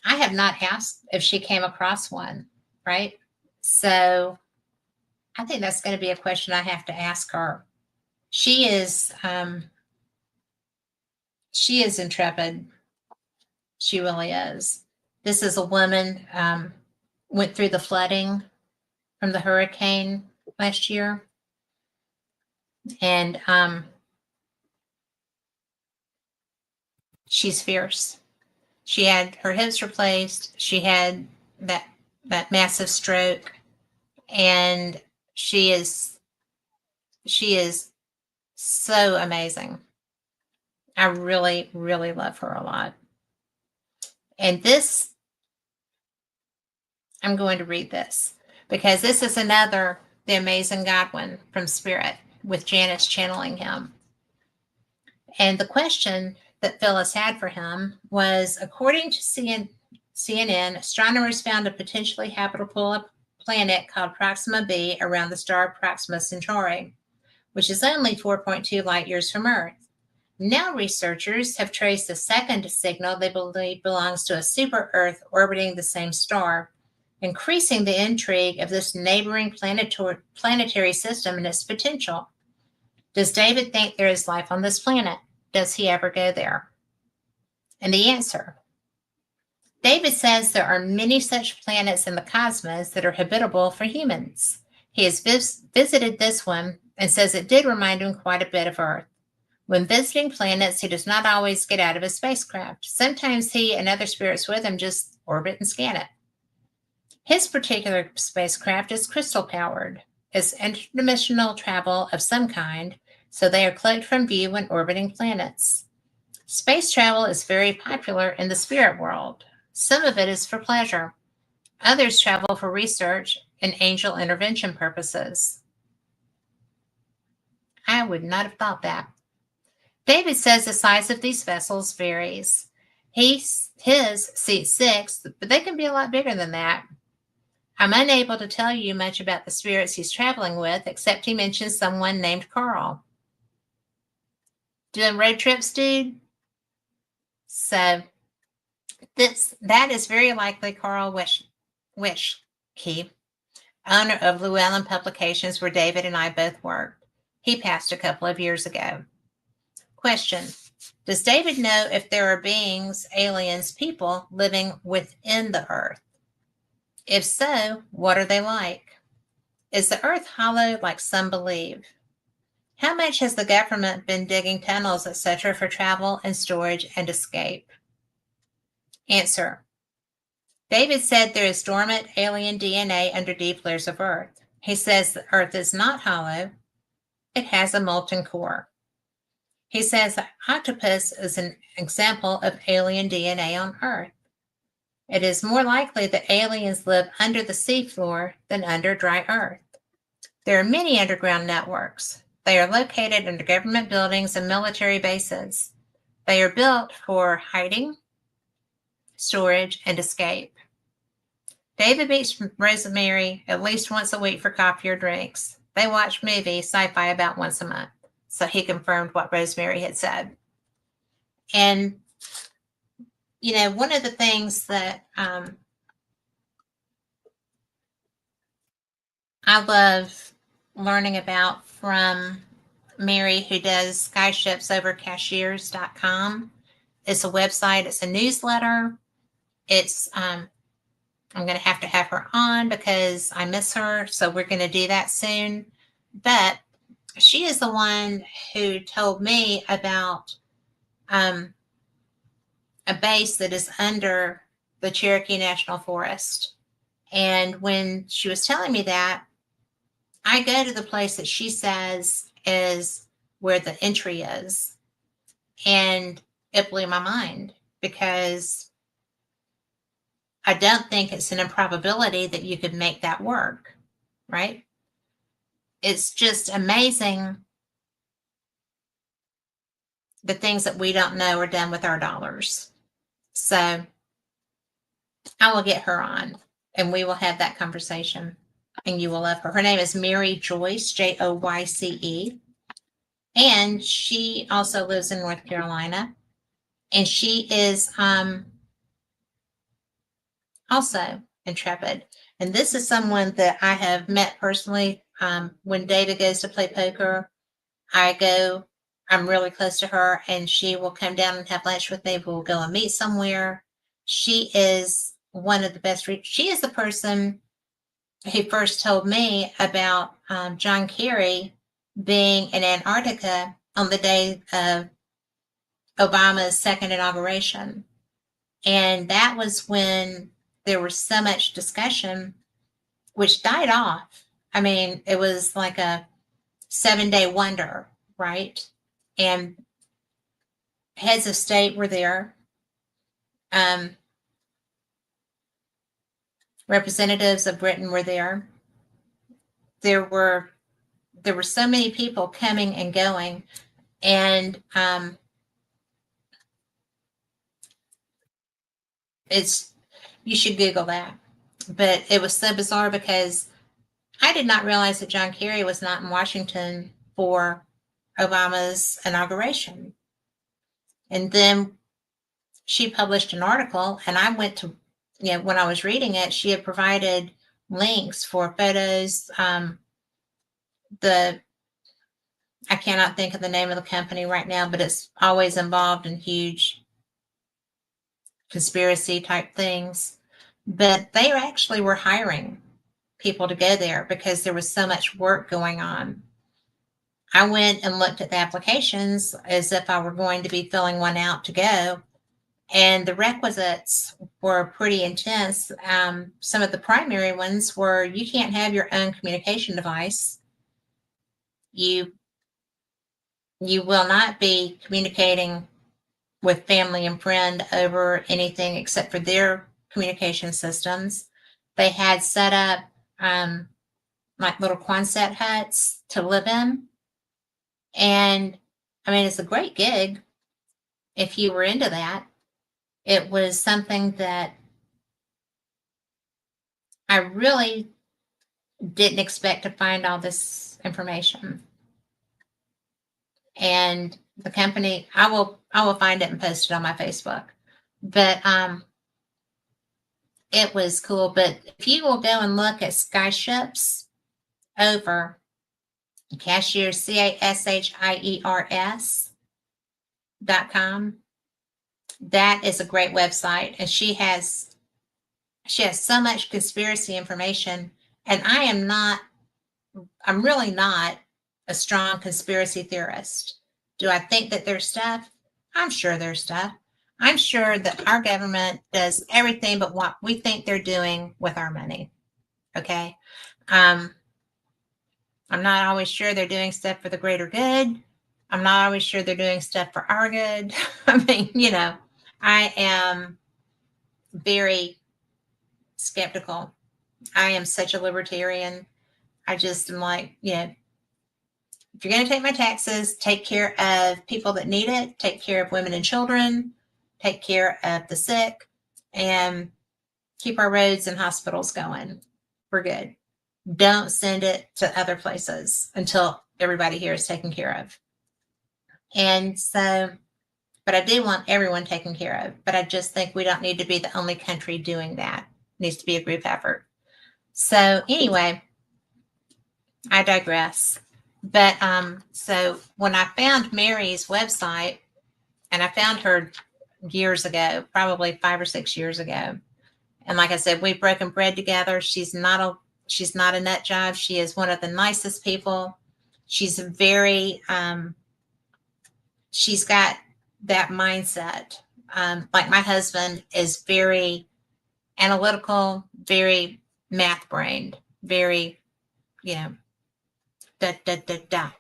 Speaker 1: I have not asked if she came across one, right? So I think that's going to be a question I have to ask her. She is intrepid. She really is. This is a woman, went through the flooding from the hurricane last year. And she's fierce. She had her hips replaced. She had that massive stroke. And she is so amazing. I really, really love her a lot. And this, I'm going to read this because this is another The Amazing Godwin from Spirit with Janice channeling him. And the question that Phyllis had for him was, according to CNN, astronomers found a potentially habitable planet called Proxima b around the star Proxima Centauri, which is only 4.2 light years from Earth. Now researchers have traced a second signal they believe belongs to a super-Earth orbiting the same star, increasing the intrigue of this neighboring planetary system and its potential. Does David think there is life on this planet? Does he ever go there? And the answer: David says there are many such planets in the cosmos that are habitable for humans. He has visited this one and says it did remind him quite a bit of Earth. When visiting planets, he does not always get out of his spacecraft. Sometimes he and other spirits with him just orbit and scan it. His particular spacecraft is crystal powered. It's interdimensional travel of some kind, so they are cloaked from view when orbiting planets. Space travel is very popular in the spirit world. Some of it is for pleasure. Others travel for research and angel intervention purposes. I would not have thought that. David says the size of these vessels varies. His seats 6, but they can be a lot bigger than that. I'm unable to tell you much about the spirits he's traveling with, except he mentions someone named Carl. Doing road trips, dude? So that is very likely Carl Wischke, owner of Llewellyn Publications, where David and I both worked. He passed a couple of years ago. Question: does David know if there are beings, aliens, people living within the earth? If so, what are they like? Is the earth hollow like some believe? How much has the government been digging tunnels, etc., for travel and storage and escape? Answer: David said there is dormant alien DNA under deep layers of earth. He says the earth is not hollow, it has a molten core. He says the octopus is an example of alien DNA on earth. It is more likely that aliens live under the seafloor than under dry earth. There are many underground networks. They are located under government buildings and military bases. They are built for hiding, storage, and escape. David meets Rosemary at least once a week for coffee or drinks. They watch movie sci-fi about once a month. So he confirmed what Rosemary had said. And, one of the things that I love learning about from Mary, who does skyships over cashiers.com. It's a website, it's a newsletter. It's I'm going to have her on because I miss her. So we're going to do that soon. But she is the one who told me about a base that is under the Cherokee National Forest. And when she was telling me that, I go to the place that she says is where the entry is. And it blew my mind because I don't think it's an improbability that you could make that work, right? It's just amazing the things that we don't know are done with our dollars. So I will get her on and we will have that conversation and you will love her. Her name is Mary Joyce, Joyce. And she also lives in North Carolina. And she is also intrepid. And this is someone that I have met personally. When David goes to play poker, I'm really close to her, and she will come down and have lunch with me. We'll go and meet somewhere. She is one of the best. She is the person who first told me about John Kerry being in Antarctica on the day of Obama's second inauguration. And that was when there was so much discussion, which died off. I mean, it was like a 7-day wonder, right? And heads of state were there. Representatives of Britain were there. There were so many people coming and going, and you should Google that. But it was so bizarre because I did not realize that John Kerry was not in Washington for Obama's inauguration. And then she published an article, and I went to, when I was reading it, she had provided links for photos. I cannot think of the name of the company right now, but it's always involved in huge conspiracy type things. But they actually were hiring people to go there because there was so much work going on. I went and looked at the applications as if I were going to be filling one out to go. And the requisites were pretty intense. Some of the primary ones were you can't have your own communication device. You will not be communicating with family and friend over anything except for their communication systems. They had set up like little Quonset huts to live in. And I mean, it's a great gig if you were into that. It was something that I really didn't expect to find all this information. And the company, I will find it and post it on my Facebook. But it was cool. But if you will go and look at skyships over Cashiers, CASHIERS.com. That is a great website, and she has so much conspiracy information. And I'm really not a strong conspiracy theorist. Do I think that there's stuff? I'm sure there's stuff. I'm sure that our government does everything but what we think they're doing with our money. Okay. Um, I'm not always sure they're doing stuff for the greater good. I'm not always sure they're doing stuff for our good. I mean, I am very skeptical. I am such a libertarian. I just am like, if you're going to take my taxes, take care of people that need it, take care of women and children, take care of the sick, and keep our roads and hospitals going. We're good. Don't send it to other places until everybody here is taken care of. And so, but I do want everyone taken care of. But I just think we don't need to be the only country doing that. It needs to be a group effort. So anyway, I digress. But so when I found Mary's website, and I found her years ago, probably 5 or 6 years ago. And like I said, we've broken bread together. She's not a nut job. She is one of the nicest people. She's she's got that mindset. Like my husband is very analytical, very math brained, very, da, da, da, da.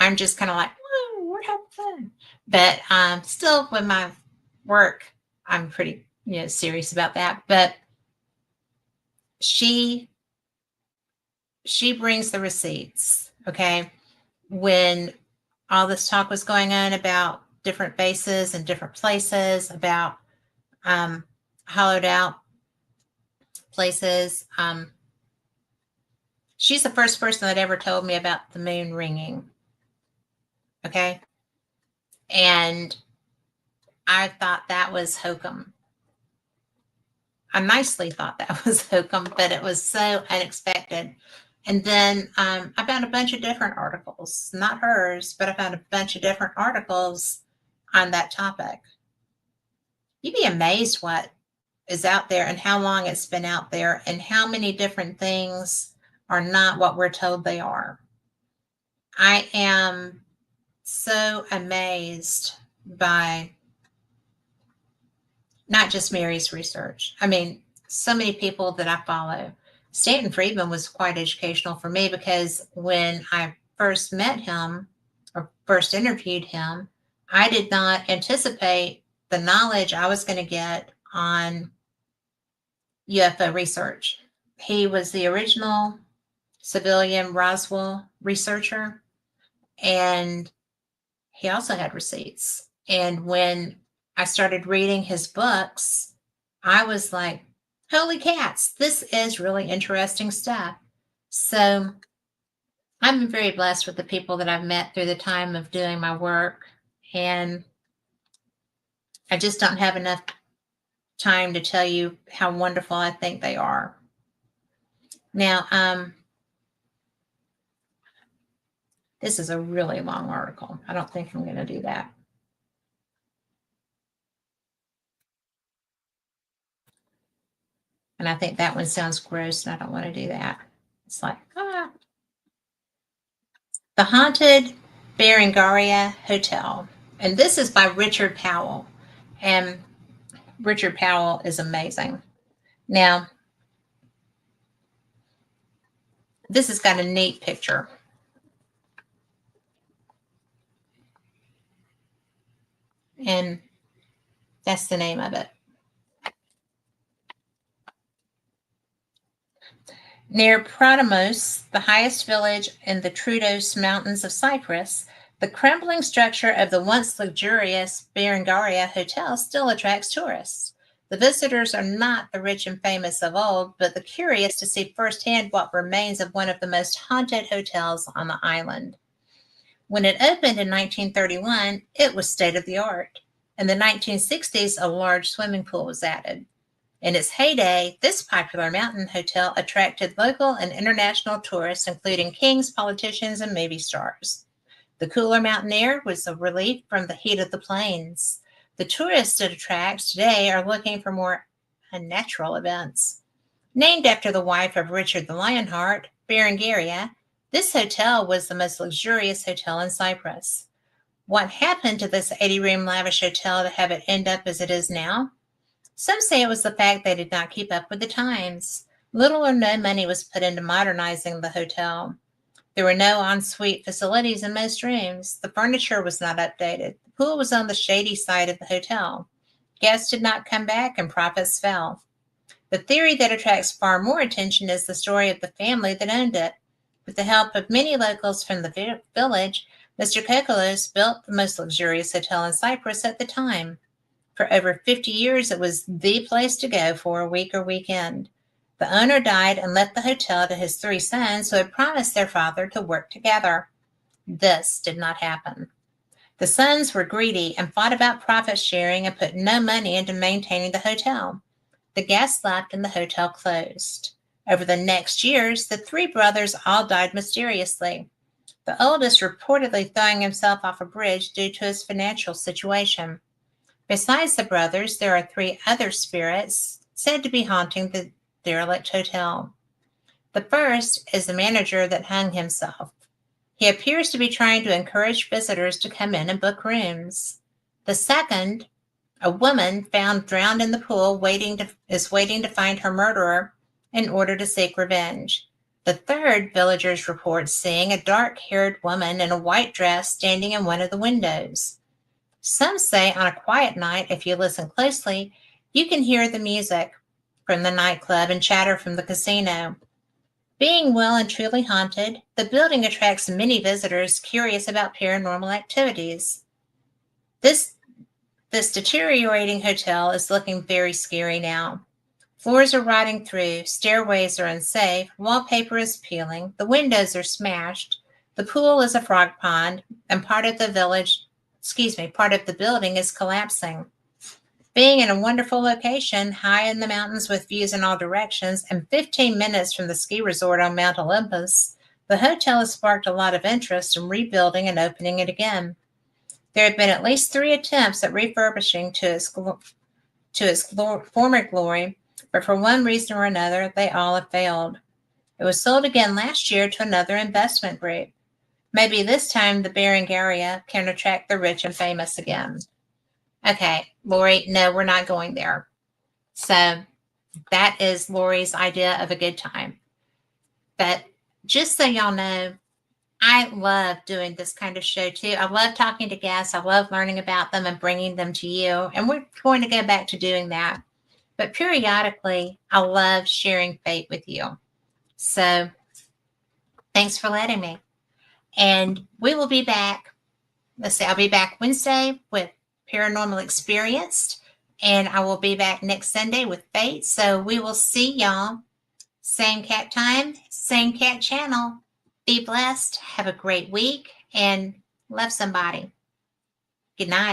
Speaker 1: I'm just kind of like, oh, we're having fun. But still with my work, I'm pretty, serious about that. But she brings the receipts. Okay. When all this talk was going on about different bases and different places, about hollowed out places, she's the first person that ever told me about the moon ringing. Okay. And I thought that was hokum. I nicely thought that was hokum, but it was so unexpected. And then I found a bunch of different articles, not hers, but I found a bunch of different articles on that topic. You'd be amazed what is out there and how long it's been out there and how many different things are not what we're told they are. I am so amazed by not just Mary's research. I mean, so many people that I follow. Stanton Friedman was quite educational for me because when I first met him or first interviewed him, I did not anticipate the knowledge I was going to get on UFO research. He was the original civilian Roswell researcher, and he also had receipts. And when I started reading his books, I was like, holy cats, this is really interesting stuff. So I'm very blessed with the people that I've met through the time of doing my work. And I just don't have enough time to tell you how wonderful I think they are. Now, this is a really long article. I don't think I'm going to do that. And I think that one sounds gross, and I don't want to do that. It's like, The Haunted Berengaria Hotel. And this is by Richard Powell. And Richard Powell is amazing. Now, this has got a neat picture. And that's the name of it. Near Prodamos, the highest village in the Troodos Mountains of Cyprus, the crumbling structure of the once luxurious Berengaria Hotel still attracts tourists. The visitors are not the rich and famous of old, but the curious to see firsthand what remains of one of the most haunted hotels on the island. When it opened in 1931, it was state of the art. In the 1960s, a large swimming pool was added. In its heyday, this popular mountain hotel attracted local and international tourists, including kings, politicians, and movie stars. The cooler mountain air was a relief from the heat of the plains. The tourists it attracts today are looking for more unnatural events. Named after the wife of Richard the Lionheart, Berengaria, this hotel was the most luxurious hotel in Cyprus. What happened to this 80-room lavish hotel to have it end up as it is now? Some say it was the fact they did not keep up with the times. Little or no money was put into modernizing the hotel. There were no ensuite facilities in most rooms. The furniture was not updated. The pool was on the shady side of the hotel. Guests did not come back and profits fell. The theory that attracts far more attention is the story of the family that owned it. With the help of many locals from the village, Mr. Kokolos built the most luxurious hotel in Cyprus at the time. For over 50 years, it was the place to go for a week or weekend. The owner died and left the hotel to his 3 sons who had promised their father to work together. This did not happen. The sons were greedy and fought about profit sharing and put no money into maintaining the hotel. The guests left and the hotel closed. Over the next years, the 3 brothers all died mysteriously. The oldest reportedly throwing himself off a bridge due to his financial situation. Besides the brothers, there are 3 other spirits said to be haunting the derelict hotel. The first is the manager that hung himself. He appears to be trying to encourage visitors to come in and book rooms. The second, a woman found drowned in the pool is waiting to find her murderer in order to seek revenge. The third, villagers report seeing a dark-haired woman in a white dress standing in one of the windows. Some say on a quiet night, if you listen closely, you can hear the music from the nightclub and chatter from the casino. Being well and truly haunted, the building attracts many visitors curious about paranormal activities. This deteriorating hotel is looking very scary now. Floors are rotting through, stairways are unsafe, wallpaper is peeling, the windows are smashed, the pool is a frog pond, and part of the building is collapsing. Being in a wonderful location, high in the mountains with views in all directions, and 15 minutes from the ski resort on Mount Olympus, the hotel has sparked a lot of interest in rebuilding and opening it again. There have been at least 3 attempts at refurbishing to its former glory, but for one reason or another, they all have failed. It was sold again last year to another investment group. Maybe this time the Berengaria can attract the rich and famous again. Okay, Lori, no, we're not going there. So that is Lori's idea of a good time. But just so y'all know, I love doing this kind of show too. I love talking to guests. I love learning about them and bringing them to you. And we're going to go back to doing that. But periodically, I love sharing fate with you. So thanks for letting me. And we will be back. I'll be back Wednesday with Paranormal Experienced, and I will be back next Sunday with Fate. So we will see y'all. Same cat time, same cat channel. Be blessed. Have a great week and love somebody. Good night.